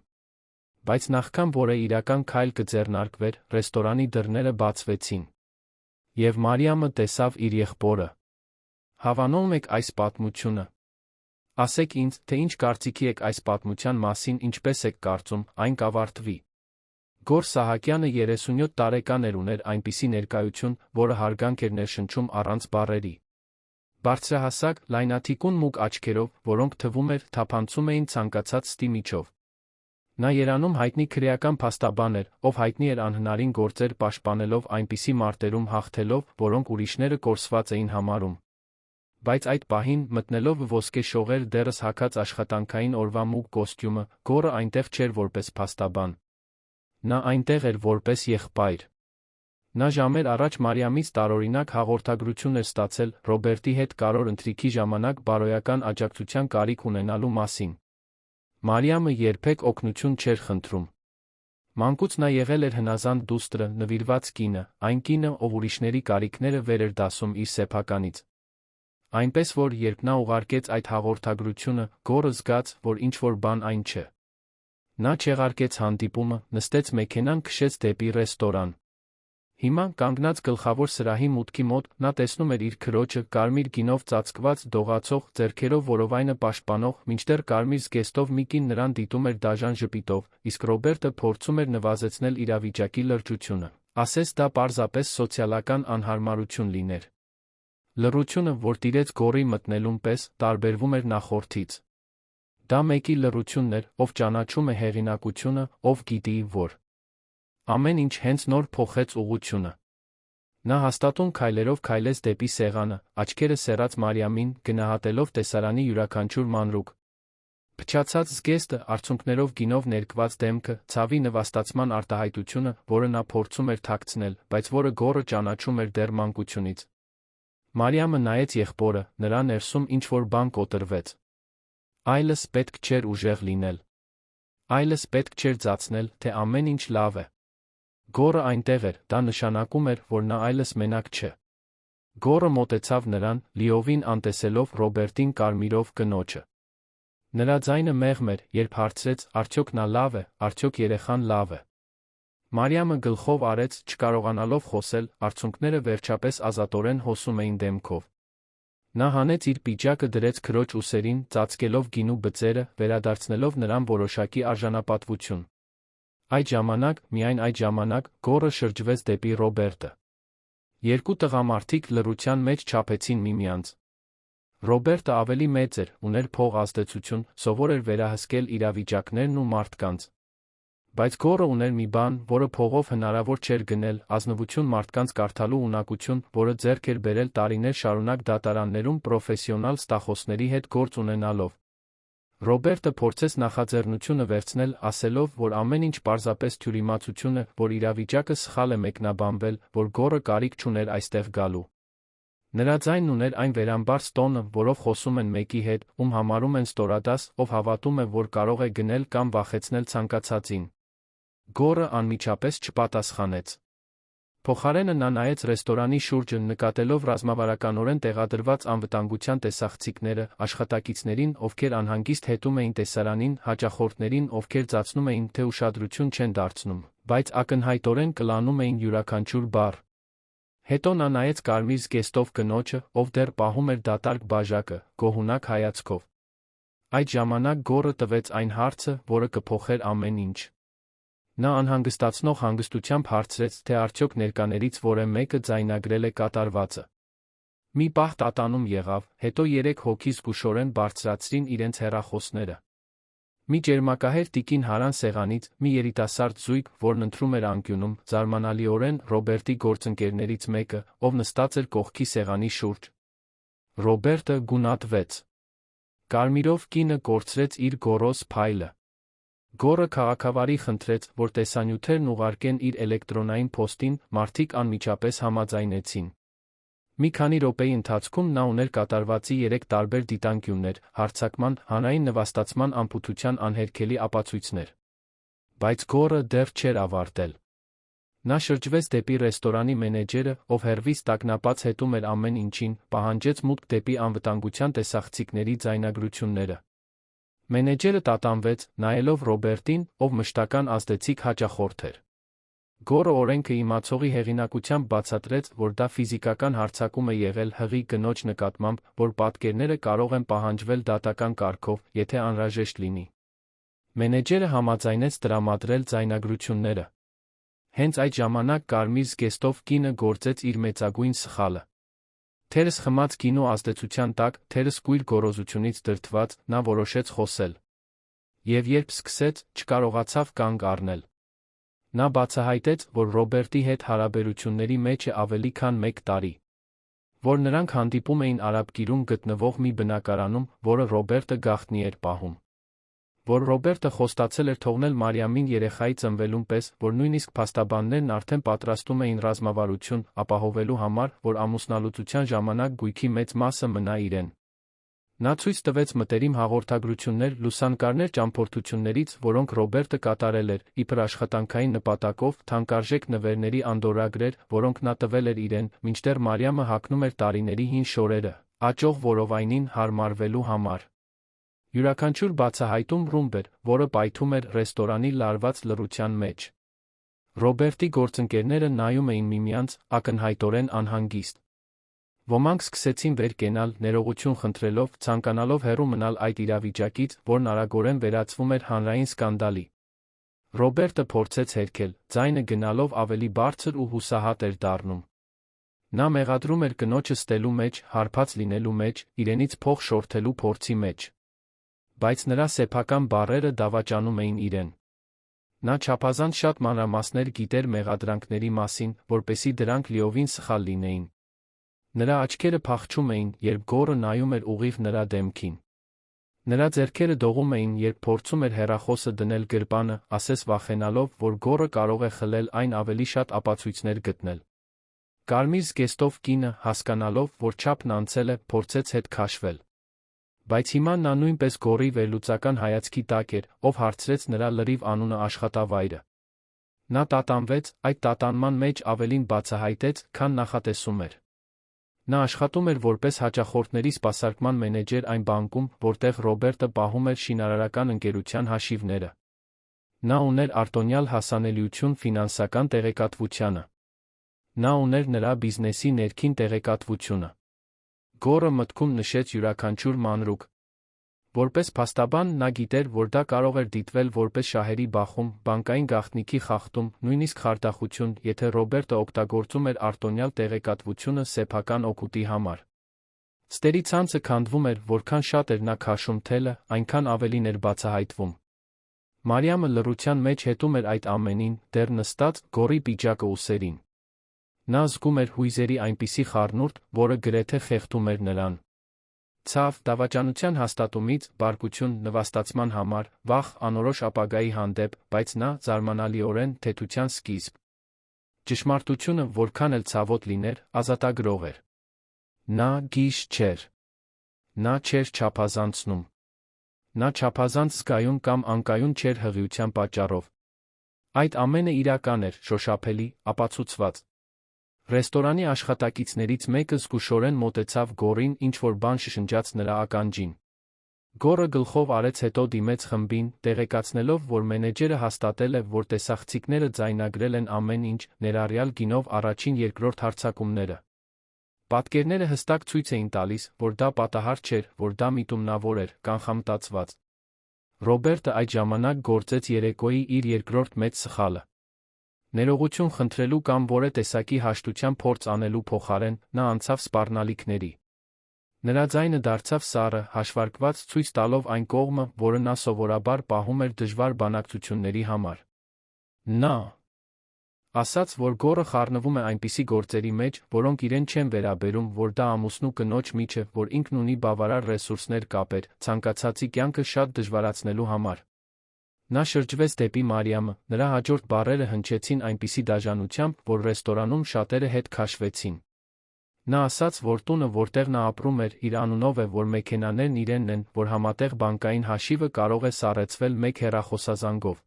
Բայց նախքան որ իրական քայլ կձեռնարկվեր, ռեստորանի դռները բացվեցին։ Եվ Մարիամը տեսավ իր եղբորը։ Հավանում եք այս պատմությունը։ Ասեք ինձ, թե ինչ կարծիքի եք այս պատմության մասին, ինչպես եք կարծում, այն կավարտվի։ Գոր Սահակյանը 37 տարեկան էր, ուներ այնպիսի ներկայություն, որը հարգանք էր ներշնչում առանց բառերի։ Բարձրահասակ, լայնաթիկուն մուգ աչքերով, որոնք թվում էր, թափանցում էին ցանկացած ստի միջով։ Նա Երանում հայտնի քրեական փաստաբան էր, ով հայտնի էր անհնարին գործեր պաշտպանելով այնպիսի մարտերում հաղթելով, որոնք ուրիշները կորսված էին համարում։ Բայց այդ պահին, մտնելով ոսկե շողեր դեռս հագած աշխատանքային օրվա մուգ կոստյումը, Գորը այնտեղ չէր որպես փաստաբան։ Նա այնտեղ էր որպես եղբայր։ Նա ժամեր առաջ Մարիամից տարօրինակ հաղորդագրություն էր ստացել Ռոբերտի հետ կարոր ընթրիքի ժամանակ բարոյական աջակցության կարիք ունենալու մասին։ Մարիամը երբեք օգնություն չէր խնդրում։ Մանկուց նա եղել էր հնազանդ դուստրը, նվիրված կինը, այն կինը, ով ուրիշների կարիքները վեր էր դասում իր սեփականից։ Այնպես որ, երբ նա ուղարկեց այդ հաղորդագրությունը, Գորը զգաց, որ ինչ-որ բան այն չէ։ Նա չեղարկեց հանդիպումը, նստեց մեքենան, քշեց դեպի ռեստորան։ Հիմա, կանգնած գլխավոր սրահի մուտքի մոտ, նա տեսնում էր իր քրոջը, կարմիր գինով ծածկված, դողացող, ձեռքերով որովայնը պաշտպանող, մինչդեռ կարմիր զգեստով մի կին նրան դիտում էր դաժան ժպիտով, իսկ Ռոբերտը փորձում էր նվազեցնել իրավիճակի լրջությունը, ասես դա պարզապես սոցիալական անհարմարություն լիներ։ Լռությունը, որ տիրեց Գորի մտնելուն պես, տարբերվում էր նախորդից։ Դա մեկի լռությունն էր, ով ճանաչում է հեղինակությունը, ով գիտի, որ ամեն ինչ հենց նոր փոխեց ուղղությունը։ Նա հաստատուն քայլերով քայլեց դեպի սեղանը, աչքերը սեռած Մարիամին, գնահատելով տեսարանի յուրաքանչյուր մանրուք։ Փչացած զգեստը, արցունքներով գինով ներկված դեմքը, ցավի նվաստացման արտահայտությունը, որը նա փորձում էր թաքցնել, բայց որը գոռը ճանաչում էր դեռ մանկությունից։ Մարիամը նայեց եղբորը, նրա ներսում ինչ-որ բան կոտրվեց։ Այլս պետք չէր ուժեղ լինել։ Այլս պետք չէր ձացնել, թե ամեն ինչ լավ է։ Գոռը այնտեղ էր, դա նշանակում էր, որ նա այլս մենակ չէ։ Գոռը մոտեցավ նրան, լիովին անտեսելով Ռոբերտին կարմիրով կնոջը։ Նրա ձայնը մեղմ էր, երբ հարցրեց, արդյոք նա լավ է, արդյոք երեխան լավ է։ Մարիամը գլխով արեց, չկարողանալով խոսել, արցունքները վերջապես ազատորեն հոսում էին դեմքով։ Նա հանեց իր պիջակը դրեց քրոջ ուսերին, ծածկելով գինու բծերը, վերադարձնելով նրան որոշակի արժանապատվություն։ Այդ ժամանակ, միայն այդ ժամանակ, գոռը շրջվեց դեպի Ռոբերտը։ Երկու տղամարդիկ լռության մեջ չափեցին միմյանց։ Ռոբերտը ավելի մեծ էր, ուներ փող ազդեցություն, սովոր էր վերահսկել իրավիճակներն ու մարդկանց։ Բայց գոռը ուներ մի բան, որը փողով հնարավոր չէր գնել, ազնվություն մարդկանց կարդալու ունակություն, որը ձեռք էր բերել տարիներ շարունակ դատարաններում պրոֆեսիոնալ ստախոսների հետ գործ ունենալով։ Ռոբերտը փորձեց նախաձեռնությունը վերցնել, ասելով, որ ամեն ինչ պարզապես թյուրիմացություն է, որ իրավիճակը սխալ է մեկնաբանվել, որ գոռը կարիք չուներ այստեղ գալու։ Նրա ձայնն ուներ այն վերամբարձ տոնը, որով խոսում են մեկի հետ, ում համարում են ստորադաս, ով հավատում է, որ կարող է գնել կամ վախեցնել ցանկացածին։ Գոռը անմիջապես չպատասխանեց։ Փոխարենը նա նայեց ռեստորանի շուրջը, նկատելով ռազմավարականորեն տեղադրված անվտանգության տեսախցիկները, աշխատակիցներին, ովքեր անհանգիստ հետում էին տեսարանին, հաճախորդներին, ովքեր ծածնում էին, թե ուշադրություն չեն դարձնում, բայց ակնհայտորեն կլանում էին յուրաքանչյուր բառ։ Հետո նա նայեց կարմիր զգեստով կնոջը, ով դեռ պահում էր դատարկ բաժակը, գոհունակ հայացքով։ Այդ ժամանակ գոռը տվեց այն հարցը, որը կփոխեր ամեն ինչ։ Նա անհանգստացնող հանգստությամբ հարցրեց, թե արդյոք ներկաներից որը մեկը ձայնագրել է կատարվածը։ Մի պահ տատանում եղավ, հետո 3 հոգի զգուշորեն բարձրացրին իրենց հեռախոսները։ Մի ճերմակահեր տիկին հարան սեղանից, մի երիտասարդ զույգ, որն ընթրում էր անկյունում, զարմանալիորեն Ռոբերտի գործընկերներից մեկը, ով նստած էր կողքի սեղանի շուրջ։ Ռոբերտը գունատվեց։ Կարմիրով կինը կորցրեց իր գոռոզ փայլը։ Գոռը քաղաքավարի խնդրեց, որ տեսանյութերն ուղարկեն իր էլեկտրոնային փոստին, մարդիկ անմիջապես համաձայնեցին։ Մի քանի րոպեի ընթացքում նա ուներ կատարվածի 3 տարբեր դիտանկյուններ, հարձակման, հանրային նվաստացման անփութության անհերքելի ապացույցներ։ Բայց գոռը դեռ չէր ավարտել։ Նա շրջվեց դեպի ռեստորանի մենեջերը, ով հեռվից տագնապած հետում էր ամեն ինչին, պահանջեց մուտք դեպի անվտանգության տեսախցիկների ձայնագրությունները։ Մենեջերը տատանվեց, նայելով Ռոբերտին, ով մշտական ազդեցիկ հաճախորդ էր։ Գոռը օրենքը իմացողի հեղինակությամբ բացատրեց, որ դա ֆիզիկական հարձակում է եղել հղի կնոջ նկատմամբ, որ պատկերները կարող են պահանջվել դատական կարգով, եթե անհրաժեշտ լինի։ Մենեջերը համաձայնեց տրամադրել ձայնագրությունները։ Հենց այդ ժամանակ կարմիր զգեստով կինը գործեց իր մեծագույն սխալը։ Թերս խմած գինու ազդեցության տակ, թերս կույր գոռոզությունից դրդված, նա որոշեց խոսել։ Եվ երբ սկսեց, չկարողացավ կանգ առնել։ Նա բացահայտեց, որ Ռոբերտի հետ հարաբերությունների մեջ է ավելի քան 1 տարի, որ նրանք հանդիպում էին Արաբկիրում գտնվող մի բնակարանում, որը Ռոբերտը գաղտնի էր պահում, որ Ռոբերտը խոստացել էր թողնել Մարիամին երեխայի ծնվելուն պես, որ նույնիսկ փաստաբաններն արդեն պատրաստում էին ռազմավարություն, ապահովելու համար, որ ամուսնալուծության ժամանակ գույքի մեծ մասը մնա իրեն։ Նա ցույց տվեց մտերիմ հաղորդագրություններ, լուսանկարներ ճամփորդություններից, որոնք Ռոբերտը կատարել էր, իբր աշխատանքային նպատակով, թանկարժեք նվերների անդորրագրեր, որոնք նա տվել էր իրեն, մինչդեռ Մարիամը հագնում էր տարիների հին շորերը, աճող որովայնին հարմարվելու համար։ Յուրաքանչյուր բացահայտում ռումբ էր, որը պայթում էր ռեստորանի լարված լռության մեջ։ Ռոբերտի գործընկերները նայում էին միմյանց, ակնհայտորեն անհանգիստ։ Ոմանք սկսեցին վեր կենալ, ներողություն խնդրելով, ցանկանալով հեռու մնալ այդ իրավիճակից, որն արագորեն վերածվում էր հանրային սկանդալի։ Ռոբերտը փորձեց հերքել, ձայնը գնալով ավելի բարձր ու հուսահատ էր դառնում։ Նա մեղադրում էր կնոջը ստելու մեջ, հարբած լինելու մեջ, իրենից փող շորթելու փորձի մեջ։ Բայց նրա սեփական բառերը դավաճանում էին իրեն։ Նա չափազանց շատ մանրամասներ գիտեր մեղադրանքների մասին, որպեսզի դրանք լիովին սխալ լինեին։ Նրա աչքերը փախչում էին, երբ գոռը նայում էր ուղիղ նրա դեմքին։ Նրա ձեռքերը դողում էին, երբ փորձում էր հեռախոսը դնել գրպանը, ասես վախենալով, որ գոռը կարող է խլել այն ավելի շատ ապացույցներ գտնել։ Կարմիր զգեստով կինը, հասկանալով, որ չափն անցել է, փորձեց հետ քաշվել։ Բայց հիմա նա նույնպես գոռի վերլուծական հայացքի տակ էր, ով հարցրեց նրա լրիվ անունը, աշխատավայրը։ Նա տատանվեց, այդ տատանման մեջ ավելին բացահայտեց, քան նախատեսում էր։ Նա աշխատում էր որպես հաճախորդների սպասարկման մենեջեր այն բանկում, որտեղ Ռոբերտը պահում էր շինարարական ընկերության հաշիվները։ Նա ուներ արտոնյալ հասանելիություն ֆինանսական տեղեկատվությանը։ Նա ուներ նրա բիզնեսի ներքին տեղեկատվությունը։ Գոռը մտքում նշեց յուրաքանչյուր մանրուք։ Որպես փաստաբան նա գիտեր, որ դա կարող էր դիտվել որպես շահերի բախում, բանկային գաղտնիքի խախտում, նույնիսկ խարդախություն, եթե Ռոբերտը օգտագործում էր արտոնյալ տեղեկատվությունը սեփական օգուտի համար։ Ստերի ցանցը քանդվում էր, որքան շատ էր նա քաշում թելը, այնքան ավելին էր բացահայտվում։ Մարիամը լռության մեջ հետում էր այդ ամենին, դեռ նստած, գոռի պիջակը ուսերին։ Նա զգում էր հույզերի այնպիսի խառնուրդ, որը գրեթե խեղդում էր նրան։ Ցավ, դավաճանության հաստատումից, բարկություն, նվաստացման համար, վախ, անորոշ ապագայի հանդեպ, բայց նա, զարմանալիորեն, թեթության սկիզբ։ Ճշմարտությունը, որքան էլ ցավոտ լիներ, ազատագրող էր։ Նա գիժ չէր։ Նա չէր չափազանցնում։ Նա չափազանց զգայուն կամ անկայուն չէր հղիության պատճառով։ Այդ ամենը իրական էր, շոշափելի, ապացուցված։ Ռեստորանի աշխատակիցներից մեկը զգուշորեն մոտեցավ գոռին, ինչ-որ բան շշնջաց նրա ականջին։ Գոռը գլխով արեց, հետո դիմեց խմբին, տեղեկացնելով, որ մենեջերը հաստատել է, որ տեսախցիկները ձայնագրել են ամեն ինչ, ներառյալ գինով առաջին-երկրորդ հարձակումները։ Պատկերները հստակ ցույց էին տալիս, որ դա պատահար չէր, որ դա միտումնավոր էր, կանխամտածված։ Ռոբերտը այդ ժամանակ գործեց երեկոյի իր երկրորդ մեծ սխալը։ Ներողություն խնդրելու կամ որևէ տեսակի հաշտության փորձ անելու փոխարեն, նա անցավ սպառնալիքների։ Նրա ձայնը դարձավ սառը, հաշվարկված, ցույց տալով այն կողմը, որը նա սովորաբար պահում էր դժվար բանակցությունների համար։ Նա ասաց, որ գոռը խառնվում է այնպիսի գործերի մեջ, որոնք իրեն չեն վերաբերում, որ դա ամուսնու կնոջ միջ է, որ ինքն ունի բավարար ռեսուրսներ կապեր, ցանկացածի կյանքը շատ դժվարացնելու համար։ Նա շրջվեց դեպի Մարիամը, նրա հաջորդ բառերը հնչեցին այնպիսի դաժանությամբ, որ ռեստորանում շատերը հետ քաշվեցին։ Նա ասաց, որ տունը, որտեղ նա ապրում էր, իր անունով է, որ մեքենաներն իրենն են, որ համատեղ բանկային հաշիվը կարող է սառեցվել մեկ հեռախոսազանգով։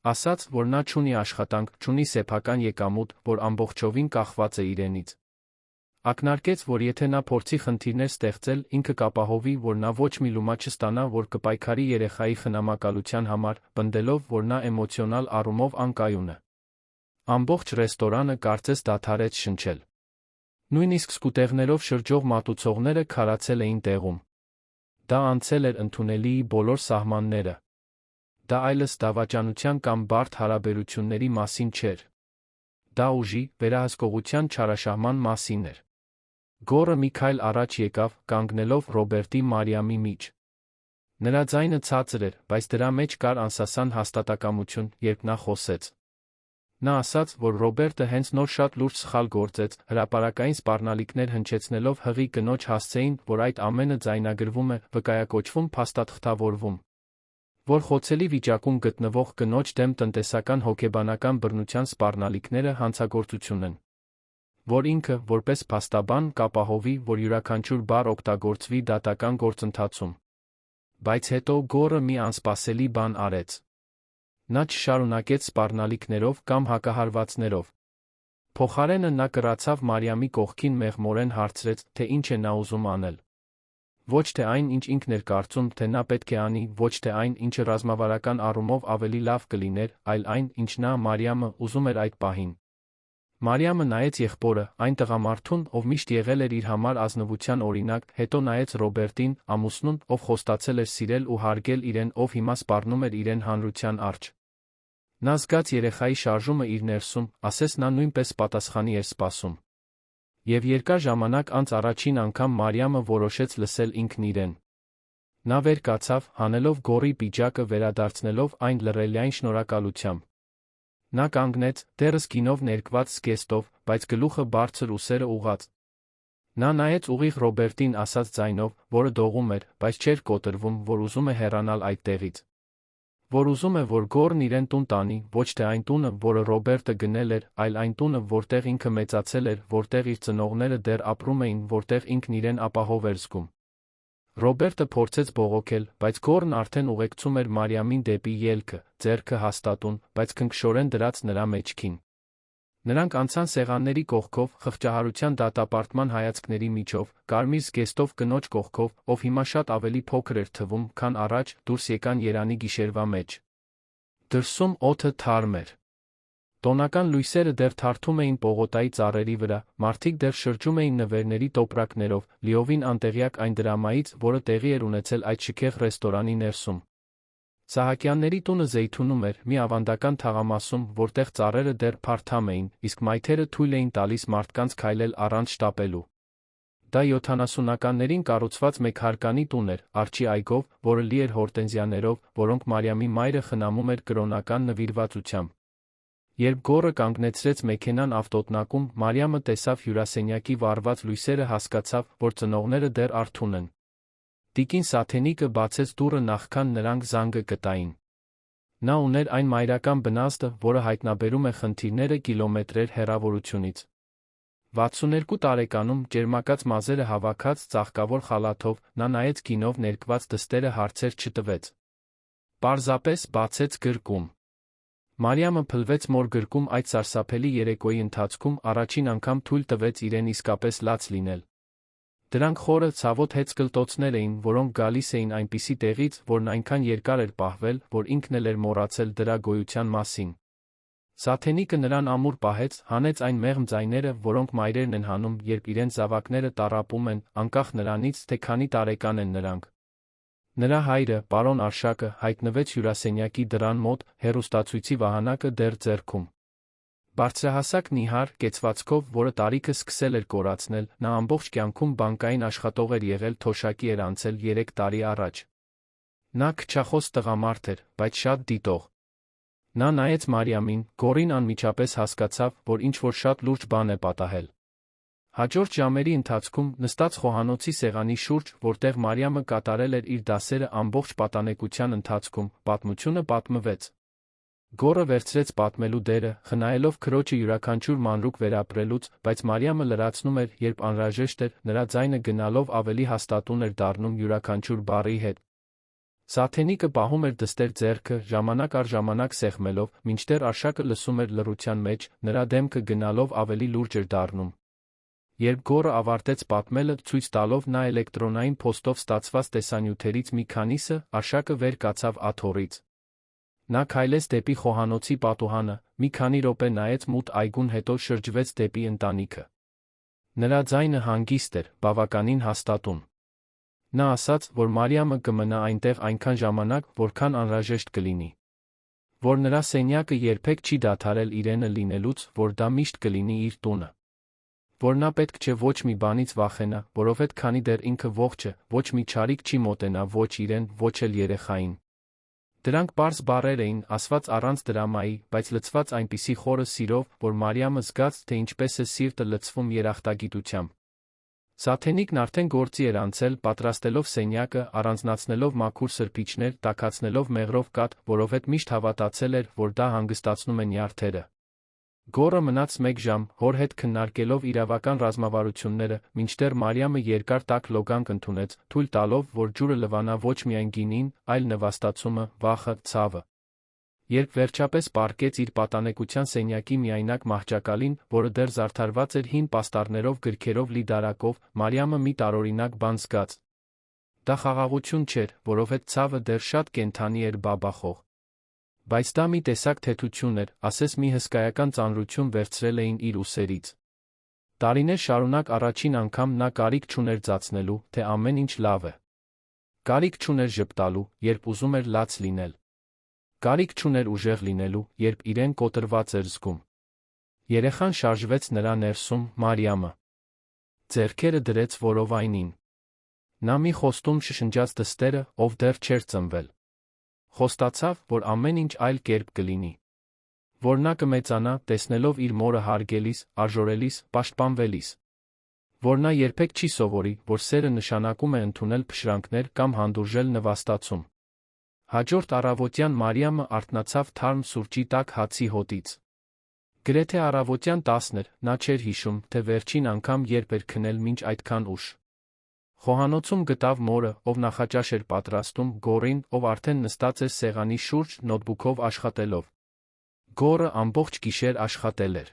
Ասաց, որ նա չունի աշխատանք, չունի սեփական եկամուտ, որ ամբողջովին կախված է իրենից։ Ակնարկեց, որ եթե նա փորձի խնդիրներ ստեղծել, ինքը կապահովի, որ նա ոչ մի լումա չստանա, որ կպայքարի երեխայի խնամակալության համար, պնդելով, որ նա էմոցիոնալ առումով անկայուն է։ Ամբողջ ռեստորանը կարծես դադարեց շնչել։ Նույնիսկ սկուտեղներով շրջող մատուցողները քարացել էին տեղում։ Դա անցել էր ընդունելիի բոլոր սահմանները։ Դա այլս դավաճանության կամ բարդ հարաբերությունների մասին չէր։ Դա ուժի, վերահսկողության չարաշահման մասին էր։ Գոռը մի քայլ առաջ եկավ, կանգնելով Ռոբերտի Մարիամի միջ։ Նրա ձայնը ցածր էր, բայց դրա մեջ կար անսասան հաստատակամություն, երբ նա խոսեց։ Նա ասաց, որ Ռոբերտը հենց նոր շատ լուրջ սխալ գործեց, հրապարակային սպառնալիքներ հնչեցնելով հղի կնոջ հասցեին, որ այդ ամենը ձայնագրվում է, վկայակոչվում, փաստաթղթավորվում, որ խոցելի վիճակում գտնվող կնոջ դեմ տնտեսական հոգեբանական բռնության սպառնալիքները հանցագործություն են, որ ինքը, որպես փաստաբան, կապահովի, որ յուրաքանչյուր բառ օգտագործվի դատական գործընթացում։ Բայց հետո Գոռը մի անսպասելի բան արեց։ Նա չշարունակեց սպառնալիքներով կամ հակահարվածներով։ Փոխարենը նա կռացավ Մարիամի կողքին, մեղմորեն հարցրեց, թե ինչ է նա ուզում անել։ Ոչ թե այն, ինչ ինքն էր կարծում, թե նա պետք է անի, ոչ թե այն, ինչը ռազմավարական առումով ավելի լավ կլիներ, այլ այն, ինչ նա, Մարիամը, ուզում էր այդ պահին։ Մարիամը նայեց եղբորը, այն տղամարդուն, ով միշտ եղել էր իր համար ազնվության օրինակ, հետո նայեց Ռոբերտին, ամուսնուն, ով խոստացել էր սիրել ու հարգել իրեն, ով հիմա սպառնում էր իրեն հանրության առջ։ Նա զգաց երեխայի շարժումը իր ներսում, ասես նա նույնպես պատասխանի էր սպասում։ Եվ երկար ժամանակ անց առաջին անգամ Մարիամը որոշեց լսել ինքն իրեն։ Նա վեր կացավ, հանելով Գոռի պիջակը, վերադարձնելով այն լռելիային շնորհակալությամբ։ Նա կանգնեց, դեռս գինով ներկված զգեստով, բայց գլուխը բարձր, ուսերը ուղղած։ Նա նայեց ուղիղ Ռոբերտին ասած ձայնով, որը դողում էր, բայց չէր կոտրվում, որ ուզում է հեռանալ այդտեղից։ Որ ուզում է, որ Գորն իրեն տուն տանի, ոչ թե այն տունը, որը Ռոբերտը գնել էր, այլ այն տունը, որտեղ ինքը մեծացել էր, որտեղ իր ծնողները դեռ ապրում էին, որտեղ ինքն իրեն ապահով էր զգում։ Ռոբերտը փորձեց բողոքել, բայց Գորն արդեն ուղեկցում էր Մարիամին դեպի ելքը, ձեռքը հաստատուն, բայց քնքշորեն դրած նրա մեջքին։ Նրանք անցան սեղանների կողքով, խղճահարության դատապարտման հայացքների միջով, կարմիր զգեստով կնոջ կողքով, ով հիմա շատ ավելի փոքր էր թվում, քան առաջ, դուրս եկան Երանի գիշերվա մեջ։ Դրսում օդը թարմ էր։ Տոնական լույսերը դեռ թարթում էին պողոտայի ծառերի վրա, մարդիկ դեռ շրջում էին նվերների տոպրակներով, լիովին անտեղյակ այն դրամայից, որը տեղի էր ունեցել այդ շքեղ ռեստորանի ներսում։ Սահակյանների տունը Զեյթունում էր, մի ավանդական թաղամասում, որտեղ ծառերը դեռ փարթամ էին, իսկ մայթերը թույլ էին տալիս մարդկանց քայլել առանց շտապելու։ Դա 70-ականներին կառուցված մեկհարկանի տուն էր, արջի այգով, որը լի էր հորտենզիաներով, որոնք Մարիամի մայրը խնամում էր կրոնական նվիրվածությամբ։ Երբ Գորը կանգնեցրեց մեքենան ավտոտնակում, Մարիամը տեսավ հյուրասենյակի վառված լույսերը, հասկացավ, որ ծնողները դեռ արթուն են։ Տիկին Սաթենիկը բացեց դուռը նախքան նրանք զանգը կտային։ Նա ուներ այն մայրական բնազդը, որը հայտնաբերում է խնդիրները կիլոմետրեր հեռավորությունից։ 62 տարեկանում, ճերմակած մազերը հավաքած, ծաղկավոր խալաթով, նա նայեց գինով ներկված դստերը, հարցեր չտվեց։ Պարզապես բացեց գրկում։ Մարիամը փլվեց մոր գրկում այդ սարսափելի երեկոյի ընթացքում, առաջին անգամ թույլ տվեց իրեն իսկապես լաց լինել։ Դրանք խորը, ցավոտ հեծկլտոցներ էին, որոնք գալիս էին այնպիսի տեղից, որն այնքան երկար էր պահվել, որ ինքն էլ էր մոռացել դրա գոյության մասին։ Սաթենիկը նրան ամուր պահեց, հանեց այն մեղմ ձայները, որոնք մայրերն են հանում, երբ իրենց զավակները տառապում են, անկախ նրանից, թե քանի տարեկան են նրանք։ Նրա հայրը, պարոն Արշակը, հայտնվեց հյուրասենյակի դռան մոտ, հեռուստացույցի վահանակը դեռ ձեռքում։ Բարձրահասակ նիհար, կեցվածքով, որը տարիքը սկսել էր կորացնել, նա ամբողջ կյանքում բանկային աշխատող էր եղել, թոշակի էր անցել 3 տարի առաջ։ Նա քչախոս տղամարդ էր, բայց շատ դիտող։ Նա նայեց Մարիամին, Գորին անմիջապես հասկացավ, որ ինչ-որ շատ լուրջ բան է պատահել։ Հաջորդ ժամերի ընթացքում, նստած խոհանոցի սեղանի շուրջ, որտեղ Մարիամը կատարել էր իր դասերը ամբողջ պատանեկության ընթացքում, պատմությունը պատմվեց։ Գորը վերցրեց պատմելու դերը, խնայելով քրոջը յուրաքանչյուր մանրուք վերապրելուց, բայց Մարիամը լրացնում էր, երբ անհրաժեշտ էր, նրա ձայնը գնալով ավելի հաստատուն էր դառնում յուրաքանչյուր բառի հետ։ Սաթենիկը պահում էր դստեր ձեռքը, ժամանակ առ ժամանակ սեղմելով, մինչդեռ Արշակը լսում էր լռության մեջ, նրա դեմքը գնալով ավելի լուրջ էր դառնում։ Երբ Գորը ավարտեց պատմելը, ցույց տալով նա էլեկտրոնային փոստով ստացված տեսանյութերից մի քանիսը, Արշակը վեր կացավ աթոռից։ Նա քայլեց դեպի խոհանոցի պատուհանը, մի քանի րոպե նայեց մութ այգուն, հետո շրջվեց դեպի ընտանիքը։ Նրա ձայնը հանգիստ էր, բավականին հաստատուն։ Նա ասաց, որ Մարիամը կմնա այնտեղ այնքան ժամանակ, որքան անհրաժեշտ կլինի։ Որ նրա սենյակը երբեք չի դադարել իրենը լինելուց, որ դա միշտ կլինի իր տունը։ Որ նա պետք չէ ոչ մի բանից վախենա, որովհետև քանի դեռ ինքը ողջ է, ոչ մի չարիք չի մոտենա ոչ իրեն, ոչ էլ երեխային։ Դրանք պարզ բառեր էին, ասված առանց դրամայի, բայց լցված այնպիսի խորը սիրով, որ Մարիամը զգաց, թե ինչպես է սիրտը լցվում երախտագիտությամբ։ Սաթենիկն արդեն գործի էր անցել, պատրաստելով սենյակը, առանձնացնելով մաքուր սրբիչներ, տաքացնելով մեղրով կաթ, որովհետև միշտ հավատացել էր, որ դա հանգստացնում է նյարդերը։ Գորը մնաց 1 ժամ, հոր հետ քննարկելով իրավական ռազմավարությունները, մինչդեռ Մարիամը երկար տաք լոգանք ընդունեց, թույլ տալով, որ ջուրը լվանա ոչ միայն գինին, այլ նվաստացումը, վախը, ցավը։ Երբ վերջապես պառկեց իր պատանեկության սենյակի միայնակ մահճակալին, որը դեռ զարդարված էր հին պաստառներով, գրքերով լի դարակով, Մարիամը մի տարօրինակ բան զգաց։ Դա խաղաղություն չէր, որովհետև ցավը դեռ շատ կենդանի էր բաբախող։ Բայց դա մի տեսակ թեթություն էր, ասես մի հսկայական ծանրություն վերցրել էին իր ուսերից։ Տարիներ շարունակ առաջին անգամ նա կարիք չուներ ձացնելու, թե ամեն ինչ լավ է։ Կարիք չուներ ժպտալու, երբ ուզում էր լաց լինել։ Կարիք չուներ ուժեղ լինելու, երբ իրեն կոտրված էր զգում։ Երեխան շարժվեց նրա ներսում, Մարիամը։ Ձեռքերը դրեց որովայնին։ Նա մի խոստում շշնջաց դստերը, ով դեռ չէր ծնվել։ Խոստացավ, որ ամեն ինչ այլ կերպ կլինի։ Որ նա կմեծանա, տեսնելով իր մորը հարգելիս, արժորելիս, պաշտպանվելիս։ որ նա երբեք չի սովորի, որ սերը նշանակում է ընդունել փշրանքներ կամ հանդուրժել նվաստացում։ Հաջորդ առավոտյան Մարիամը արթնացավ թարմ սուրճի տաք հացի հոտից։ Գրեթե առավոտյան 10-ն էր, նա չէր հիշում, թե վերջին անգամ երբ էր քնել մինչ այդքան ուշ։ Խոհանոցում գտավ մորը, ով նախաճաշ էր պատրաստում, Գորին, ով արդեն նստած էր սեղանի շուրջ նոթբուքով աշխատելով։ Գորը ամբողջ գիշեր աշխատել էր։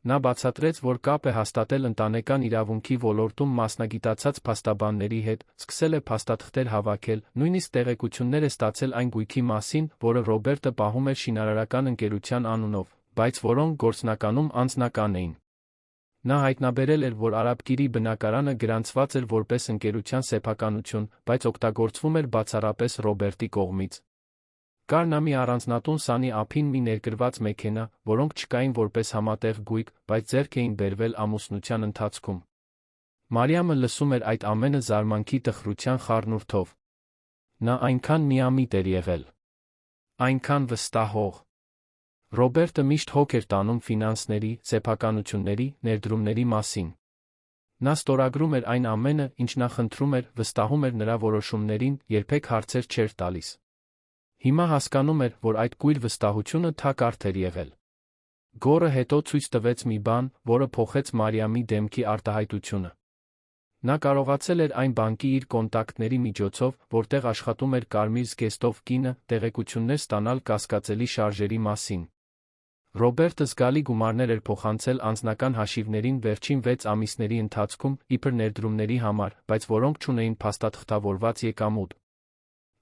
Նա բացատրեց, որ կապ է հաստատել ընտանեկան իրավունքի ոլորտում մասնագիտացած փաստաբանների հետ, սկսել է փաստաթղթեր հավաքել, նույնիսկ տեղեկություններ է ստացել այն գույքի մասին, որը Ռոբերտը պահում էր շինարարական ընկերության անունով, բայց որոնք գործնականում անձնական էին։ Նա հայտնաբերել էր, որ Արաբկիրի բնակարանը գրանցված էր որպես ընկերության սեփականություն, բայց օգտագործվում էր բացառապես Ռոբերտի կողմից։ Կար նա մի առանձնատուն սանի ափին մի ներկրված մեքենա, որոնք չկային որպես համատեղ գույք, բայց ձեռք էին բերվել ամուսնության ընթացքում։ Մարիամը լսում էր այդ ամենը զարմանքի տխրության խառնուրդով։ Նա այնքան միամիտ էր եղել, այնքան վստահող։ Ռոբերտը միշտ հոգ էր տանում ֆինանսների, սեփականությունների, ներդրումների մասին։ Նա ստորագրում էր այն ամենը, ինչ նա խնդրում էր, վստահում էր նրա որոշումներին, երբեք հարցեր չէր տալիս։ Հիմա հասկանում էր, որ այդ կույր վստահությունը թակարդ էր եղել։ Գորը հետո ցույց տվեց մի բան, որը փոխեց Մարիամի դեմքի արտահայտությունը։ Նա կարողացել էր այն բանկի իր կոնտակտների միջոցով, որտեղ աշխատում էր կարմիր զգեստով կինը, տեղեկություններ ստանալ կասկածելի շարժերի մասին։ Ռոբերտը զգալի գումարներ էր փոխանցել անձնական հաշիվներին վերջին 6 ամիսների ընթացքում, իբր ներդրումների համար, բայց որոնք չունեին փաստաթղթավորված եկամուտ։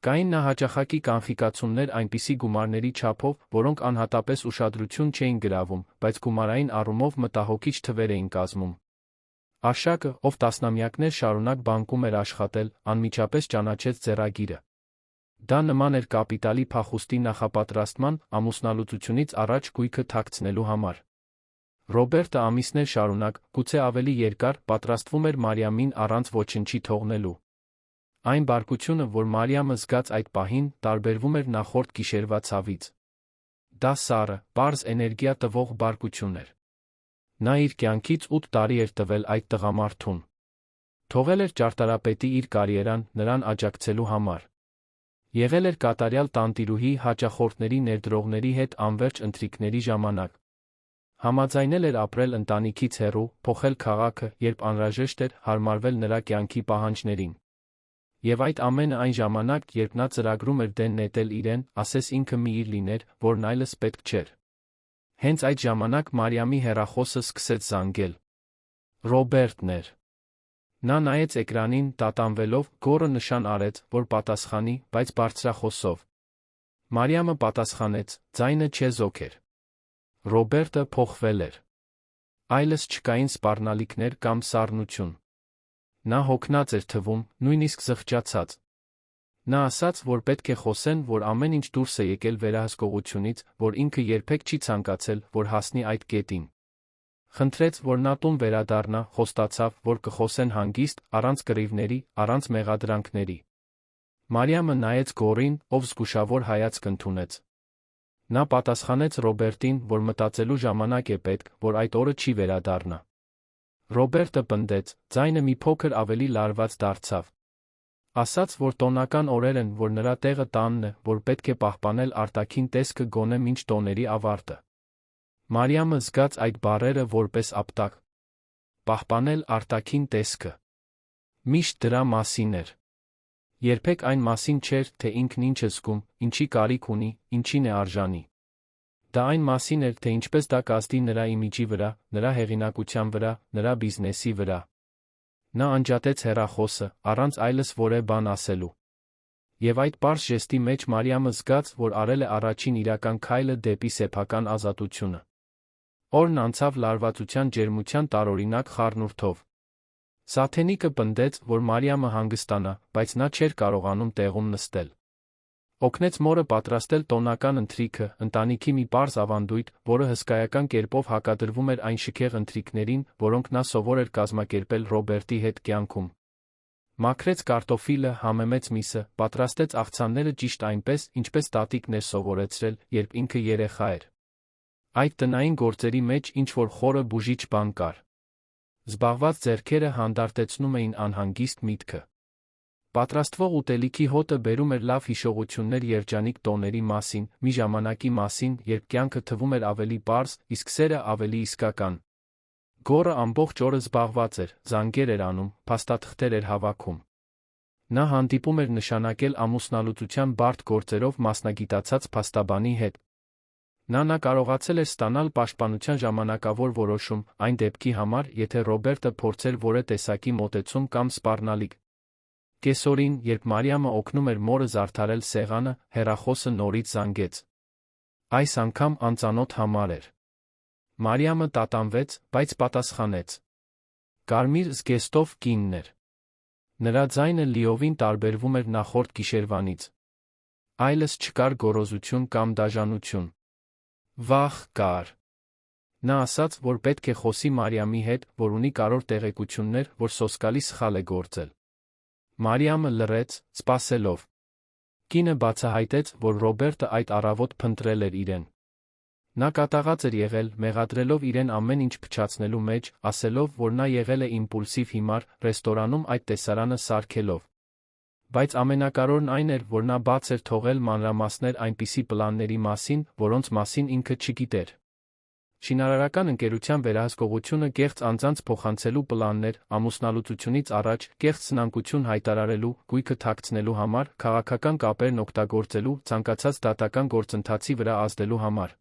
Կային նա հաճախակի կանխիկացումներ այնպիսի գումարների չափով, որոնք անհատապես ուշադրություն չէին գրավում, բայց գումարային առումով մտահոգիչ թվեր էին կազմում։ Արշակը, ով տասնամյակներ շարունակ բանկում էր աշխատել, անմիջապես ճանաչեց ձեռագիրը։ Դա նման էր կապիտալի փախուստի նախապատրաստման, ամուսնալուծությունից առաջ գույքը թաքցնելու համար։ Ռոբերտը ամիսներ շարունակ, գուցե ավելի երկար, պատրաստվում էր Մարիամին առանց ոչնչի թողնելու։ Այն բարկությունը, որ Մարիամը զգաց այդ պահին, տարբերվում էր նախորդ գիշերվա ցավից։ Դա սառը, պարզ էներգիա տվող բարկություն էր։ Նա իր կյանքից 8 տարի էր տվել այդ տղամարդուն։ Թողել էր ճարտարապետի իր կարիերան, նրան աջակցելու համար։ Եղել էր կատարյալ տանտիրուհի հաճախորդների ներդրողների հետ անվերջ ընթրիքների ժամանակ։ Համաձայնել էր ապրել ընտանիքից հեռու, փոխել քաղաքը, երբ անհրաժեշտ էր, հարմարվել նրա կյանքի պահանջներին։ Եվ այդ ամենը այն ժամանակ, երբ նա ծրագրում էր դեն նետել իրեն, ասես ինքը մի իր լիներ, որն այլս պետք չէր։ Հենց այդ ժամանակ Մարիամի հեռախոսը սկսեց զանգել։ Ռոբերտն էր։ Նա նայեց էկրանին, տատանվելով, Գորը նշան արեց, որ պատասխանի, բայց բարձրախոսով։ Մարիամը պատասխանեց, ձայնը չեզոք էր։ Ռոբերտը փոխվել էր։ Այլս չկային սպառնալիքներ կամ սառնություն։ Նա հոգնած էր թվում, նույնիսկ զղջացած։ Նա ասաց, որ պետք է խոսեն, որ ամեն ինչ դուրս է եկել վերահսկողությունից, որ ինքը երբեք չի ցանկացել, որ հասնի այդ կետին։ Խնդրեց, որ նա տուն վերադառնա, խոստացավ, որ կխոսեն հանգիստ, առանց կռիվների, առանց մեղադրանքների։ Մարիամը նայեց Գորին, ով զգուշավոր հայացք ընդունեց։ Նա պատասխանեց Ռոբերտին, որ մտածելու ժամանակ է պետք, որ այդ օրը չի վերադառնա։ Ռոբերտը պնդեց, ձայնը մի փոքր ավելի լարված դարձավ։ Ասաց, որ տոնական օրեր են, որ նրա տեղը տանն է, որ պետք է պահպանել արտաքին տեսքը գոնե մինչ տոների ավարտը։ Մարիամը զգաց այդ բառերը որպես ապտակ։ Պահպանել արտաքին տեսքը։ Միշտ դրա մասին էր։ Երբեք այն մասին չէր, թե ինքն ինչ է զգում, ինչի կարիք ունի, ինչին է արժանի։ Դա այն մասին էր, թե ինչպես դա կազդի նրա իմիջի վրա, նրա հեղինակության վրա, նրա բիզնեսի վրա։ Նա անջատեց հեռախոսը, առանց այլս որևէ բան ասելու։ Եվ այդ պարզ ժեստի մեջ Մարիամը զգաց, որ արել է առաջին իրական քայլը դեպի սեփական ազատությունը։ Օրն անցավ լարվածության ջերմության տարօրինակ խառնուրդով։ Սաթենիկը պնդեց, որ Մարիամը հանգստանա, բայց նա չէր կարողանում տեղում նստել։ Օգնեց մորը պատրաստել տոնական ընթրիքը, ընտանիքի մի պարզ ավանդույթ, որը հսկայական կերպով հակադրվում էր այն շքեղ ընթրիքներին, որոնք նա սովոր էր կազմակերպել Ռոբերտի հետ կյանքում։ Մաքրեց կարտոֆիլը, համեմեց միսը, պատրաստեց աղցանները ճիշտ այնպես, ինչպես տատիկն էր սովորեցրել, երբ ինքը երեխա էր։ Այդ տնային գործերի մեջ ինչ-որ խորը բուժիչ բան կար։ Զբաղված ձեռքերը հանդարտեցնում էին անհանգիստ միտքը։ Պատրաստվող ուտելիքի հոտը բերում էր լավ հիշողություններ երջանիկ տոների մասին, մի ժամանակի մասին, երբ կյանքը թվում էր ավելի պարզ, իսկ սերը ավելի իսկական։ Գոռը ամբողջ օրը զբաղված էր, զանգեր էր անում, փաստաթղթեր էր հավաքում։ Նա հանդիպում էր նշանակել ամուսնալուծության բարդ գործերով մասնագիտացած փաստաբանի հետ։ Նա կարողացել էր ստանալ պաշտպանության ժամանակավոր որոշում այն դեպքի համար, եթե Ռոբերտը փորձեր որևէ տեսակի մոտեցում կամ սպառնալիք։ Կեսօրին, երբ Մարիամը օգնում էր մորը զարդարել սեղանը, հեռախոսը նորից զանգեց։ Այս անգամ անծանոթ համար էր։ Մարիամը տատանվեց, բայց պատասխանեց։ Կարմիր զգեստով կինն էր։ Նրա ձայնը լիովին տարբերվում էր նախորդ գիշերվանից։ Այլևս չկար գոռոզություն կամ դաժանություն։ Վախ կար։ Նա ասաց, որ պետք է խոսի Մարիամի հետ, որ ունի կարևոր տեղեկություններ, որ սոսկալի սխալ է գործել։ Մարիամը լռեց, սպասելով։ Կինը բացահայտեց, որ Ռոբերտը այդ առավոտ փնտրել էր իրեն։ Նա կատաղած էր եղել, մեղադրելով իրեն ամեն ինչ փչացնելու մեջ, ասելով, որ նա եղել է իմպուլսիվ հիմար, ռեստորանում այդ տեսարանը սարքելով։ Բայց ամենակարևորն այն էր, որ նա բաց էր թողել մանրամասներ այնպիսի պլանների մասին, որոնց մասին ինքը չգիտեր։ Շինարարական ընկերության վերահսկողությունը կեղծ անձանց փոխանցելու պլաններ, ամուսնալուծությունից առաջ կեղծ սնանկություն հայտարարելու, գույքը թաքցնելու համար, քաղաքական կապերն օգտագործելու, ցանկացած դատական գործընթացի վրա ազդելու համար։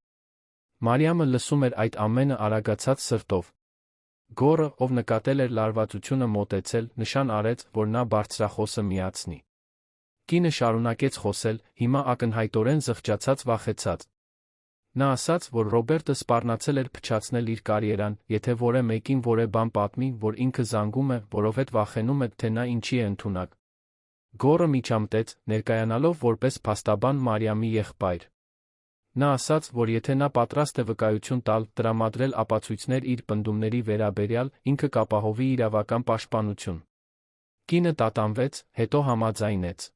Մարիամը լսում էր այդ ամենը արագացած սրտով։ Գոռը, ով նկատել էր լարվածությունը մոտեցել, նշան արեց, որ նա բարձրախոսը միացնի։ Կինը շարունակեց խոսել, հիմա ակնհայտորեն զղջացած վախեցած։ Նա ասաց, որ Ռոբերտը սպառնացել էր փչացնել իր կարիերան, եթե որևէ մեկին որևէ բան պատմի, որ ինքը զանգում է, որովհետև վախենում է, թե նա ինչի է ընդունակ։ Գոռը միջամտեց, ներկայանալով որպես փաստաբան Մարիամի եղբայր։ Նա ասաց, որ եթե նա պատրաստ է վկայություն տալ, տրամադրել ապացույցներ իր պնդումների վերաբերյալ, ինքը կապահովի իրավական պաշտպանություն։ Կինը տատանվեց, հետո համաձայնեց։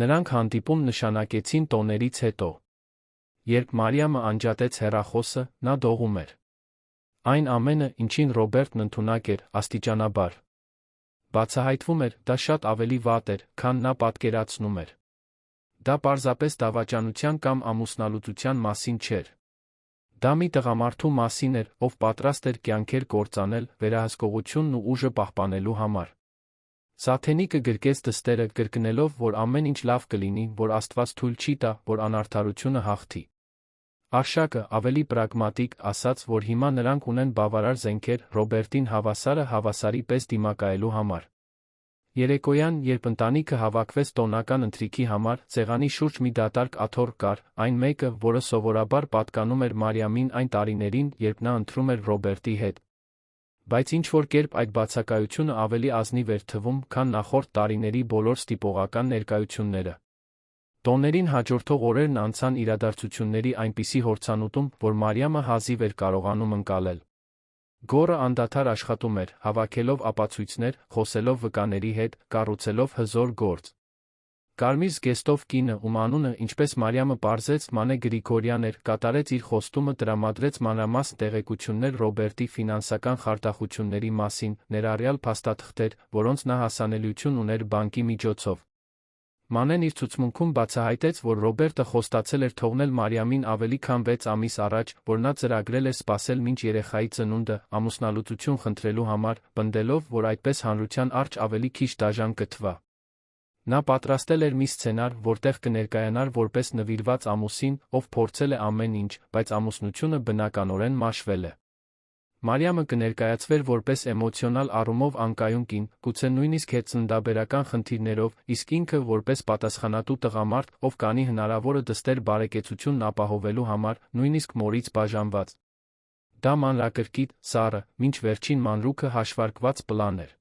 Նրանք հանդիպում նշանակեցին տոներից հետո։ Երբ Մարիամը անջատեց հեռախոսը, նա դողում էր։ Այն ամենը, ինչին Ռոբերտն ընդունակ էր, աստիճանաբար բացահայտվում էր, դա շատ ավելի վատ էր, քան նա պատկերացնում էր։ Դա պարզապես դավաճանության կամ ամուսնալուծության մասին չէր։ Դա մի տղամարդու մասին էր, ով պատրաստ էր կյանքեր կործանել, վերահսկողությունն ու ուժը պահպանելու համար։ Սաթենիկը գրկեց դստերը, կրկնելով, որ ամեն ինչ լավ կլինի, որ Աստված թույլ չի տա, որ անարդարությունը հաղթի։ Արշակը, ավելի պրագմատիկ, ասաց, որ հիմա նրանք ունեն բավարար զենքեր Ռոբերտին հավասարի պես դիմակայելու համար։ Երեկոյան, երբ ընտանիքը հավաքվեց տոնական ընթրիքի համար, սեղանի շուրջ մի դատարկ աթոռ կար, այն մեկը, որը սովորաբար պատկանում էր Մարիամին այն տարիներին, երբ նա ընթրում էր Ռոբերտի հետ։ Բայց ինչ-որ կերպ այդ բացակայությունը ավելի ազնիվ էր թվում, քան նախորդ տարիների բոլոր ստիպողական ներկայությունները։ Տոներին հաջորդող օրերն անցան իրադարձությունների այնպիսի հորցանուտում, որ Մարիամը հազիվ էր կարողանում ընկալել։ Գոռը անդադար աշխատում էր, հավաքելով ապացույցներ, խոսելով վկաների հետ, կառուցելով հզոր գործ։ Կարմիր զգեստով կինը, ում անունը, ինչպես Մարիամը պարզեց, Մանե Գրիգորյան էր, կատարեց իր խոստումը, տրամադրեց մանրամասն տեղեկություններ Ռոբերտի ֆինանսական խարդախությունների մասին, ներառյալ փաստաթղթեր, որոնց նա հասանելիություն ուներ բանկի միջոցով։ Մանեն իր ցուցմունքում բացահայտեց, որ Ռոբերտը խոստացել էր թողնել Մարիամին ավելի քան 6 ամիս առաջ, որ նա ծրագրել էր սպասել մինչ երեխայի ծնունդը, ամուսնալուծություն խնդրելու համար, պնդելով, որ այդպես հանրության առջ ավելի քիչ դաժան կթվա։ Նա պատրաստել էր մի սցենար, որտեղ կներկայանար որպես նվիրված ամուսին, ով փորձել է ամեն ինչ, բայց ամուսնությունը բնականորեն մաշվել է։ Մարիամը կներկայացվեր որպես էմոցիոնալ առումով անկայուն կին, գուցե նույնիսկ հետծննդաբերական խնդիրներով, իսկ ինքը որպես պատասխանատու տղամարդ, ով կանի հնարավորը դստեր բարեկեցությունն ապահովելու համար, նույնիսկ մորից բաժանված։ Դա մանրակրկիտ, սառը, մինչ վերջին մանրուքը հաշվարկված պլան էր։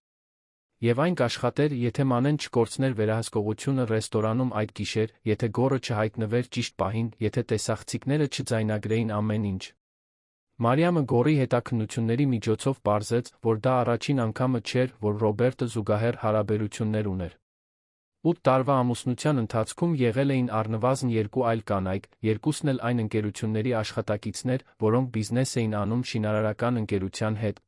Եվ այն կաշխատեր, եթե Մանեն չկորցներ վերահսկողությունը ռեստորանում այդ գիշեր, եթե գոռը չհայտնվեր ճիշտ պահին, եթե տեսախցիկները չձայնագրեին ամեն ինչ։ Մարիամը գոռի հետաքննությունների միջոցով պարզեց, որ դա առաջին անգամը չէր, որ Ռոբերտը զուգահեռ հարաբերություններ ուներ։ 8 տարվա ամուսնության ընթացքում եղել էին առնվազն 2 այլ կանայք, երկուսն էլ այն ընկերությունների աշխատակիցներ, որոնք բիզնես էին անում շինարարական ընկերության հետ։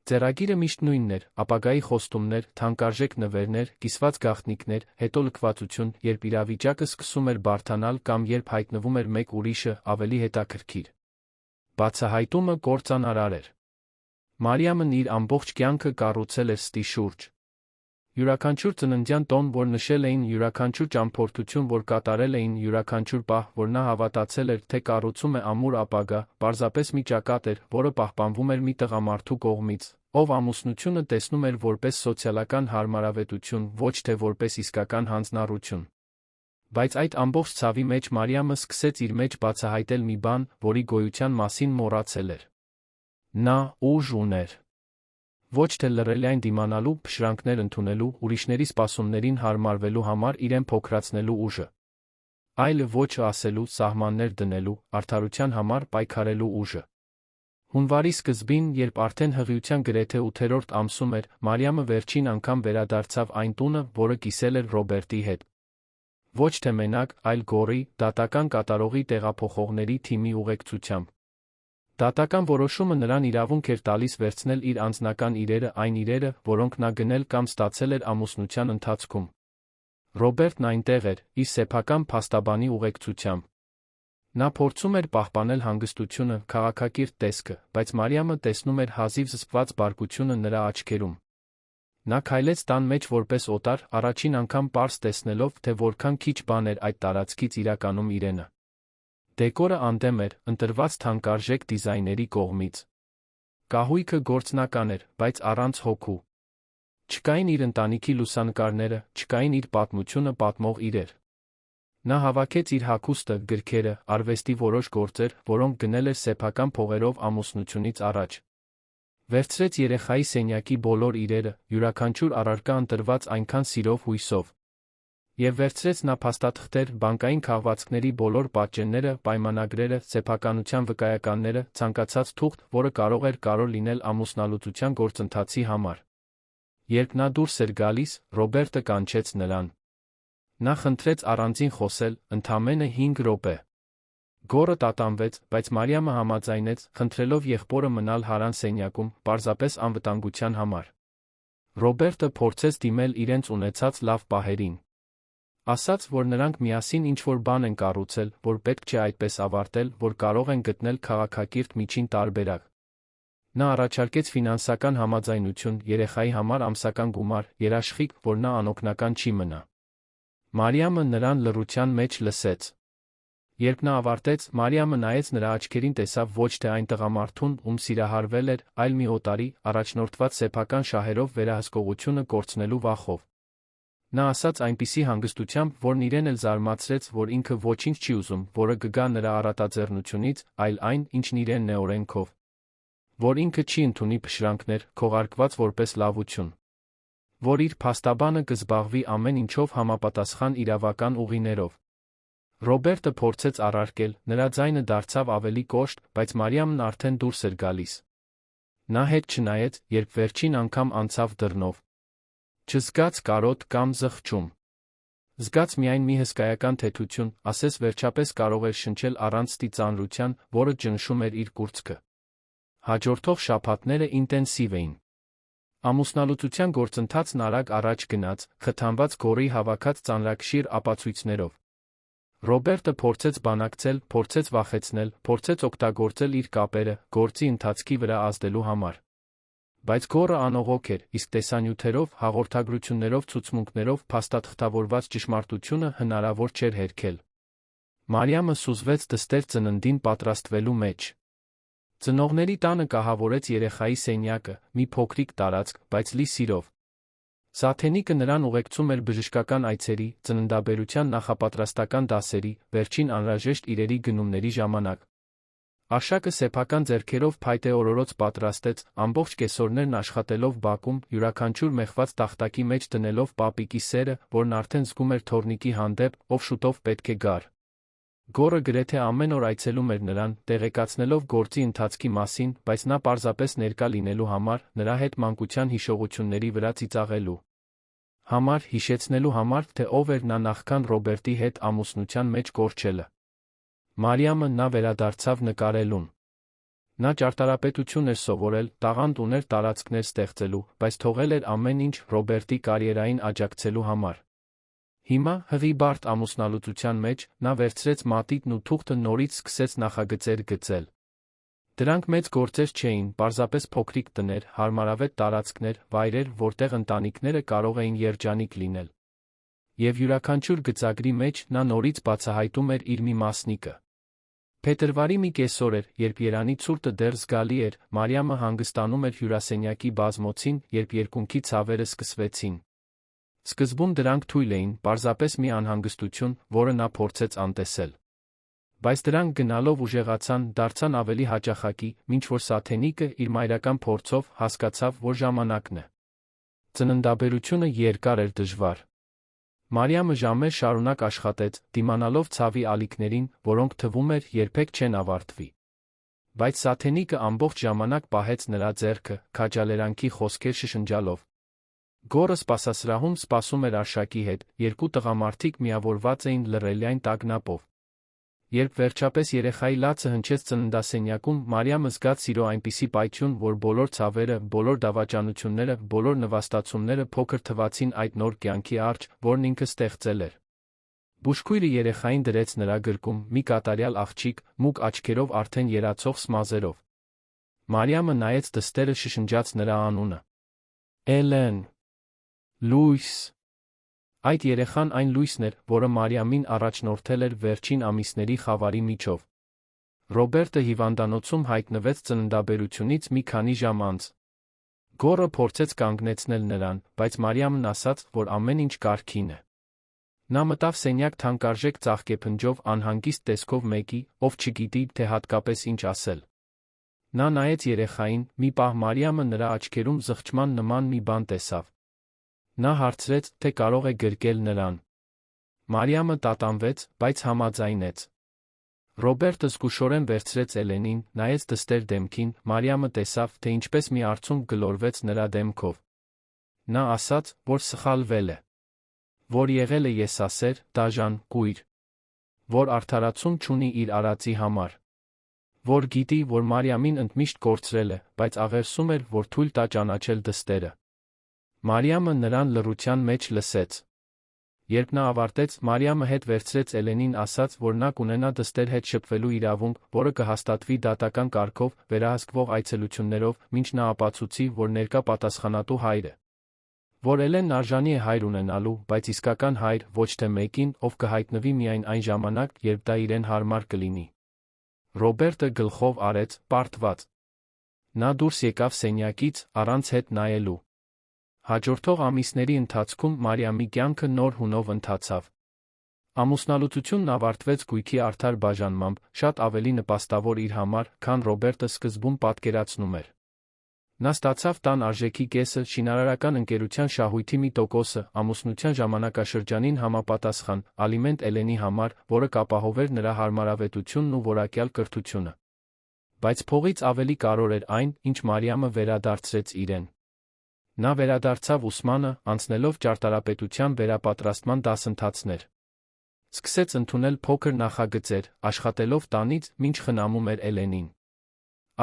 Ձեռագիրը միշտ նույնն էր, ապագայի խոստումներ, թանկարժեք նվերներ, կիսված գաղտնիքներ, հետո լքվածություն, երբ իրավիճակը սկսում էր բարդանալ կամ երբ հայտնվում էր մեկ ուրիշը, ավելի հետաքրքիր։ Բացահայտումը կործանարար էր։ Մարիամն իր ամբողջ կյանքը կառուցել էր ստի շուրջ։ Յուրաքանչյուր ծննդյան տոն, որ նշել էին, յուրաքանչյուր ճամփորդություն, որ կատարել էին, յուրաքանչյուր պահ, որ նա հավատացել էր, թե կառուցում է ամուր ապագա, պարզապես մի ճակատ էր, որը պահպանվում էր մի տղամարդու կողմից, ով ամուսնությունը տեսնում էր որպես սոցիալական հարմարավետություն, ոչ թե որպես իսկական հանձնառություն։ Բայց այդ ամբողջ ցավի մեջ Մարիամը սկսեց իր մեջ բացահայտել մի բան, որի գոյության մասին մոռացել էր։ Նա ուժ ուներ։ Ոչ թե լռելիայն դիմանալու, փշրանքներ ընդունելու, ուրիշների սպասումներին հարմարվելու համար իրեն փոքրացնելու ուժը, այլ ոչ ասելու, սահմաններ դնելու, արդարության համար պայքարելու ուժը։ Հունվարի սկզբին, երբ արդեն հղիության գրեթե 8-րդ ամսում էր, Մարիամը վերջին անգամ վերադարձավ այն տունը, որը կիսել էր Ռոբերտի հետ։ Ոչ թե մենակ, այլ Գորի, դատական կատարողի տեղափոխողների թիմի ուղեկցությամբ։ Դատական որոշումը նրան իրավունք էր տալիս վերցնել իր անձնական իրերը, այն իրերը, որոնք նա գնել կամ ստացել էր ամուսնության ընթացքում։ Ռոբերտն այնտեղ էր, իր սեփական փաստաբանի ուղեկցությամբ։ Նա փորձում էր պահպանել հանգստությունը, քաղաքակիրթ տեսքը, բայց Մարիամը տեսնում էր հազիվ զսպված բարկությունը նրա աչքերում։ Նա քայլեց տան մեջ որպես օտար, առաջին անգամ պարզ տեսնելով, թե որքան քիչ բան էր այդ տարածքից իրականում իրենը։ Դեկորը անդեմ էր, ընտրված թանկարժեք դիզայների կողմից։ Կահույքը գործնական էր, բայց առանց հոգու։ Չկային իր ընտանիքի լուսանկարները, չկային իր պատմությունը պատմող իրեր։ Նա հավաքեց իր հագուստը, գրքերը, արվեստի որոշ գործեր, որոնք գնել էր սեփական փողերով ամուսնությունից առաջ։ Վերցրեց երեխայի սենյակի բոլոր իրերը, յուրաքանչյուր առարկա ընտրված այնքան սիրով, հույսով։ Եվ վերցրեց նա փաստաթղթեր, բանկային քաղվածքների բոլոր պատճենները, պայմանագրերը, սեփականության վկայականները, ցանկացած թուղթ, որը կարող լինել ամուսնալուծության գործընթացի համար։ Երբ նա դուրս էր գալիս, Ռոբերտը կանչեց նրան։ Նա խնդրեց առանձին խոսել, ընդամենը 5 րոպե։ Գորը տատանվեց, բայց Մարիամը համաձայնեց, խնդրելով եղբորը մնալ հարան սենյակում, պարզապես անվտանգության համար։ Ռոբերտը փորձեց դիմել իրենց ունեցած լավ պահերին։ Ասաց, որ նրանք միասին ինչ-որ բան են կառուցել, որ պետք չէ այդպես ավարտել, որ կարող են գտնել քաղաքակիրթ միջին տարբերակ։ Նա առաջարկեց ֆինանսական համաձայնություն, երեխայի համար ամսական գումար, երաշխիք, որ նա անօգնական չի մնա։ Մարիամը նրան լռության մեջ լսեց։ Երբ նա ավարտեց, Մարիամը նայեց նրա աչքերին, տեսավ ոչ թե այն տղամարդուն, ում սիրահարվել էր, այլ մի օտարի, առաջնորդված սեփական շահերով վերահսկողությունը կորցնելու վախով։ Նա ասաց այնպիսի հանգստությամբ, որն իրեն էլ զարմացրեց, որ ինքը ոչինչ չի ուզում, որը կգա նրա առատաձեռնությունից, այլ այն, ինչն իրենն է օրենքով։ Որ ինքը չի ընդունի փշրանքներ, քողարկված որպես լավություն։ Որ իր փաստաբանը կզբաղվի ամեն ինչով համապատասխան իրավական ուղիներով։ Ռոբերտը փորձեց առարկել, նրա ձայնը դարձավ ավելի կոշտ, բայց Մարիամն արդեն դուրս էր գալիս։ Նա հետ չնայեց, երբ վերջին անգամ անցավ դռնով։ Չզգաց կարոտ կամ զղջում։ Զգաց միայն մի հսկայական թեթություն, ասես վերջապես կարող էր շնչել առանց ստի ծանրության, որը ճնշում էր իր կուրծքը։ Հաջորդող շաբաթները ինտենսիվ էին։ Ամուսնալուծության գործընթացն արագ առաջ գնաց, խթանված Գորի հավաքած ծանրակշիռ ապացույցներով։ Ռոբերտը փորձեց բանակցել, փորձեց վախեցնել, փորձեց օգտագործել իր կապերը, գործի ընթացքի վրա ազդելու համար։ Բայց Գորը անողոք էր, իսկ տեսանյութերով, հաղորդագրություններով, ցուցմունքներով փաստաթղթավորված ճշմարտությունը հնարավոր չէր հերքել։ Մարիամը սուզվեց դստեր ծննդին պատրաստվելու մեջ։ Ծնողների տանը կահավորեց երեխայի սենյակը, մի փոքրիկ տարածք, բայց լի սիրով։ Սաթենիկը նրան ուղեկցում էր բժշկական այցերի, ծննդաբերության նախապատրաստական դասերի, վերջին անհրաժեշտ իրերի գնումների ժամանակ։ Արշակը սեփական ձեռքերով փայտե օրորոց պատրաստեց, ամբողջ կեսօրներն աշխատելով բակում, յուրաքանչյուր մեխված տախտակի մեջ դնելով պապիկի սերը, որն արդեն զգում էր թոռնիկի հանդեպ, ով շուտով պետք է գար։ Գորը գրեթե ամեն օր այցելում էր նրան, տեղեկացնելով գործի ընթացքի մասին, բայց նա պարզապես ներկա լինելու համար, նրա հետ մանկության հիշողությունների վրա ծիծաղելու համար, հիշեցնելու համար, թե ով էր նա նախքան Ռոբերտի հետ ամուսնության մեջ կորչելը։ Մարիամը նա վերադարձավ նկարելուն։ Նա ճարտարապետություն էր սովորել, տաղանդ ուներ տարածքներ ստեղծելու, բայց թողել էր ամեն ինչ Ռոբերտի կարիերային աջակցելու համար։ Հիմա, հղի բարդ ամուսնալուծության մեջ, նա վերցրեց մատիտն ու թուղթը նորից սկսեց նախագծեր գծել։ Դրանք մեծ գործեր չէին, պարզապես փոքրիկ տներ, հարմարավետ տարածքներ, վայրեր, որտեղ ընտանիքները կարող էին երջանիկ լինել։ Եվ յուրաքանչյուր գծագրի մեջ նա նորից բացահայտում էր իր մի մասնիկը։ Փետրվարի մի կեսօր էր, երբ Երանի ցուրտը դեռ զգալի էր, Մարիամը հանգստանում էր հյուրասենյակի բազմոցին, երբ երկունքի ցավերը սկսվեցին։ Սկզբում դրանք թույլ էին, պարզապես մի անհանգստություն, որը նա փորձեց անտեսել։ Բայց դրանք գնալով ուժեղացան, դարձան ավելի հաճախակի, մինչ որ Սաթենիկը իր մայրական փորձով հասկացավ, որ ժամանակն է։ Ծննդաբերությունը երկար էր դժվար։ Մարիամը ժամեր շարունակ աշխատեց, դիմանալով ցավի ալիքներին, որոնք թվում էր երբեք չեն ավարտվի։ Բայց Սաթենիկը ամբողջ ժամանակ պահեց նրա ձեռքը, քաջալերանքի խոսքեր շշնջալով։ Գոռը սպասասրահում սպասում էր Արշակի հետ, երկու տղամարդիկ միավորված էին լռելիայն տագնապով։ Երբ վերջապես երեխայի լացը հնչեց ծննդասենյակում, Մարիամը զգաց սիրո այնպիսի պայթյուն, որ բոլոր ցավերը, բոլոր դավաճանությունները, բոլոր նվաստացումները փոքր թվացին այդ նոր կյանքի առջ, որն ինքը ստեղծել էր։ Բուժքույրը երեխային դրեց նրա գրկում, մի կատարյալ աղջիկ, մուգ աչքերով արդեն երացող սմազերով։ Մարիամը նայեց դստերը, շշնջաց նրա անունը։ Էլեն։ Լույս։ Այդ երեխան այն լույսն էր, որը Մարիամին առաջնորդել էր վերջին ամիսների խավարի միջով։ Ռոբերտը հիվանդանոցում հայտնվեց ծննդաբերությունից մի քանի ժամ անց։ Գոռը փորձեց կանգնեցնել նրան, բայց Մարիամն ասաց, որ ամեն ինչ կարգին է։ Նա մտավ սենյակ թանկարժեք ծաղկեփնջով անհանգիստ տեսքով մեկի, ով չգիտի, թե հատկապես ինչ ասել։ Նա նայեց երեխային, մի պահ Մարիամը նրա աչքերում զղջման նման մի բան տեսավ։ Նա հարցրեց, թե կարող է գրկել նրան։ Մարիամը տատանվեց, բայց համաձայնեց։ Ռոբերտը զգուշորեն վերցրեց Էլենին, նայեց դստեր դեմքին, Մարիամը տեսավ, թե ինչպես մի արցունք գլորվեց նրա դեմքով։ Նա ասաց, որ սխալվել է, որ եղել է եսասեր, դաժան, կույր, որ արդարացում չունի իր արածի համար, որ գիտի, որ Մարիամին ընդմիշտ կորցրել է, բայց աղերսում էր, որ թույլ տա ճանաչել դստերը։ Մարիամը նրան լռության մեջ լսեց։ Երբ նա ավարտեց, Մարիամը հետ վերցրեց Էլենին, ասաց, որ նա կունենա դստեր հետ շփվելու իրավունք, որը կհաստատվի դատական կարգով, վերահսկվող այցելություններով, մինչ նա ապացուցի, որ ներկա պատասխանատու հայր է։ Որ Էլենն արժանի է հայր ունենալու, բայց իսկական հայր, ոչ թե մեկին, ով կհայտնվի միայն այն ժամանակ, երբ դա իրեն հարմար կլինի։ Ռոբերտը գլխով արեց, պարտված։ Նա դուրս եկավ սենյակից, առանց հետ նայելու։ Հաջորդող ամիսների ընթացքում Մարիամի կյանքը նոր հունով ընթացավ։ Ամուսնալուծությունն ավարտվեց գույքի արդար բաժանմամբ, շատ ավելի նպաստավոր իր համար, քան Ռոբերտը սկզբում պատկերացնում էր։ Նա ստացավ տան արժեքի կեսը, շինարարական ընկերության շահույթի մի տոկոսը, ամուսնության ժամանակաշրջանին համապատասխան, ալիմենտ Էլենի համար, որը կապահովեր նրա հարմարավետությունն ու որակյալ կրթությունը։ Բայց փողից ավելի կարևոր էր այն, ինչ Մարիամը վերադարձրեց իրեն։ Նա վերադարձավ ուսմանը, անցնելով ճարտարապետության վերապատրաստման դասընթացներ։ Սկսեց ընդունել փոքր նախագծեր, աշխատելով տանից, մինչ խնամում էր Էլենին։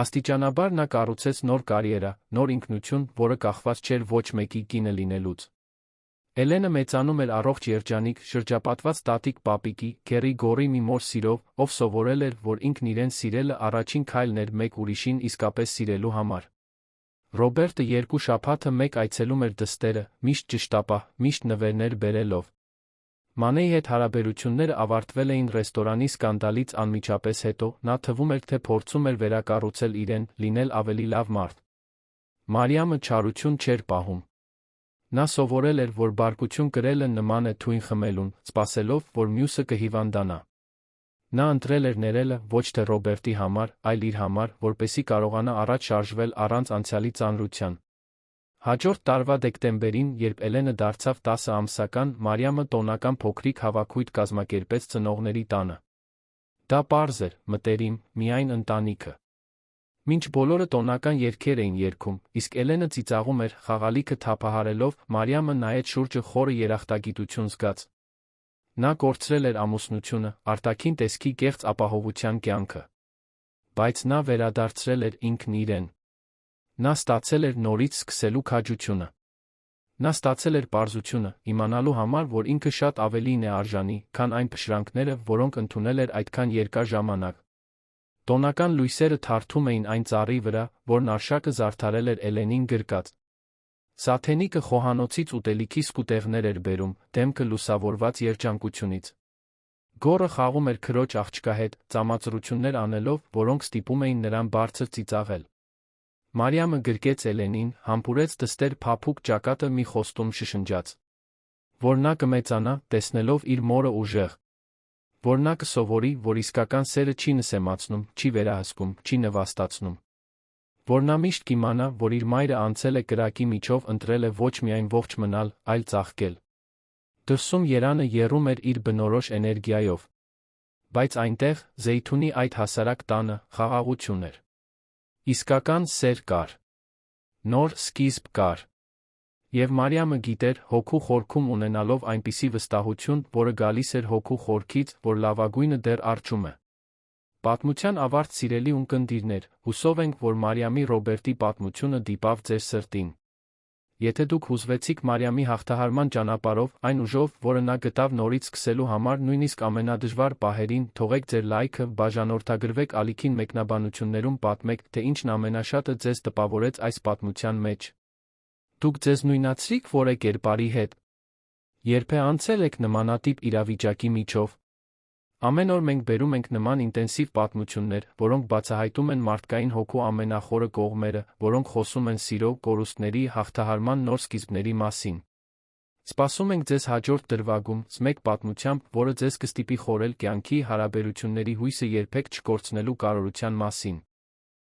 Աստիճանաբար նա կառուցեց նոր կարիերա, նոր ինքնություն, որը կախված չէր ոչ մեկի կինը լինելուց։ Էլենը մեծանում էր առողջ երջանիկ, շրջապատված տատիկ-պապիկի, քեռի գոռի մի մոր սիրով, ով սովորել էր, որ ինքն իրեն սիրելը առաջին քայլն էր մեկ ուրիշին իսկապես սիրելու համար։ Ռոբերտը երկու շաբաթը մեկ այցելում էր դստերը, միշտ ճշտապահ, միշտ նվերներ բերելով։ Մանեի հետ հարաբերությունները ավարտվել էին ռեստորանի սկանդալից անմիջապես հետո, նա թվում էր, թե փորձում էր վերակառուցել իրեն, լինել ավելի լավ մարդ։ Մարիամը չարություն չէր պահում։ Նա սովորել էր, որ բարկություն կրելը նման է թույն խմելուն, սպասելով, որ մյուսը կհիվանդանա։ Նա ընտրել էր ներելը ոչ թե Ռոբերտի համար, այլ իր համար, որպեսզի կարողանա առաջ շարժվել առանց անցյալի ծանրության։ Հաջորդ տարվա դեկտեմբերին, երբ Էլենը դարձավ 10 ամսական, Մարիամը տոնական փոքրիկ հավաքույթ կազմակերպեց ծնողների տանը։ Դա պարզ էր, մտերիմ, միայն ընտանիքը։ Մինչ բոլորը տոնական երգեր էին երգում, իսկ Էլենը ծիծաղում էր, խաղալիքը թափահարելով, Մարիամը նայեց շուրջը խորը երախտագիտություն զգաց։ Նա կորցրել էր ամուսնությունը, արտաքին տեսքի կեղծ ապահովության կյանքը։ Բայց նա վերադարձրել էր ինքն իրեն։ Նա ստացել էր նորից սկսելու քաջությունը։ Նա ստացել էր պարզությունը, իմանալու համար, որ ինքը շատ ավելին է արժանի, քան այն փշրանքները, որոնք ընդունել էր այդքան երկար ժամանակ։ Տոնական լույսերը թարթում էին այն ծառի վրա, որն արշակը զարդարել էր Էլենին գրկած։ Սաթենիկը խոհանոցից ուտելիքի սկուտեղներ էր բերում, դեմքը լուսավորված երջանկությունից։ Գոռը խաղում էր քրոջ աղջկա հետ, ծամածրություններ անելով, որոնք ստիպում էին նրան բարձր ծիծաղել։ Մարիամը գրկեց Էլենին, համբուրեց դստեր փափուկ ճակատը մի խոստում շշնջաց։ Որ նա կմեծանա, տեսնելով իր մորը ուժեղ։ Որ նա կսովորի, որ իսկական սերը չի նսեմացնում, չի վերահսկում, չի նվաստացնում։ Որ նա միշտ կիմանա, որ իր մայրը անցել է կրակի միջով, ընտրել է ոչ միայն ողջ մնալ, այլ ծաղկել։ Դրսում երանը եռում էր իր բնորոշ էներգիայով։ Բայց այնտեղ, Զեյթունի այդ հասարակ տանը, խաղաղություն էր։ Իսկական սեր կար։ Նոր սկիզբ կար։ Եվ Մարիամը գիտեր, հոգու խորքում ունենալով այնպիսի վստահություն, որը գալիս էր հոգու խորքից, որ լավագույնը դեռ առջում է։ Պատմության ավարտ սիրելի ունկնդիրներ, հուսով ենք, որ Մարիամի Ռոբերտի պատմությունը դիպավ ձեր սրտին։ Եթե դուք հուզվեցիք Մարիամի հաղթահարման ճանապարհով, այն ուժով, որը նա գտավ նորից սկսելու համար նույնիսկ ամենադժվար պահերին, թողեք ձեր լայքը, բաժանորդագրվեք ալիքին մեկնաբանություններում պատմեք, թե ինչն ամենաշատը ձեզ տպավորեց այս պատմության մեջ։ Դուք ձեզ նույնացրիք որևէ կերպարի հետ։ Երբ անցել եք նմանատիպ իրավիճակի միջով։ Ամեն օր մենք բերում ենք նման ինտենսիվ պատմություններ, որոնք բացահայտում են մարդկային հոգու ամենախորը կողմերը, որոնք խոսում են սիրո, կորուստների, հաղթահարման նոր սկիզբների մասին։ Սպասում ենք ձեզ հաջորդ դրվագում, մեկ պատմությամբ, որը ձեզ կստիպի խորել կյանքի հարաբերությունների հույսը երբեք չկորցնելու կարողության մասին։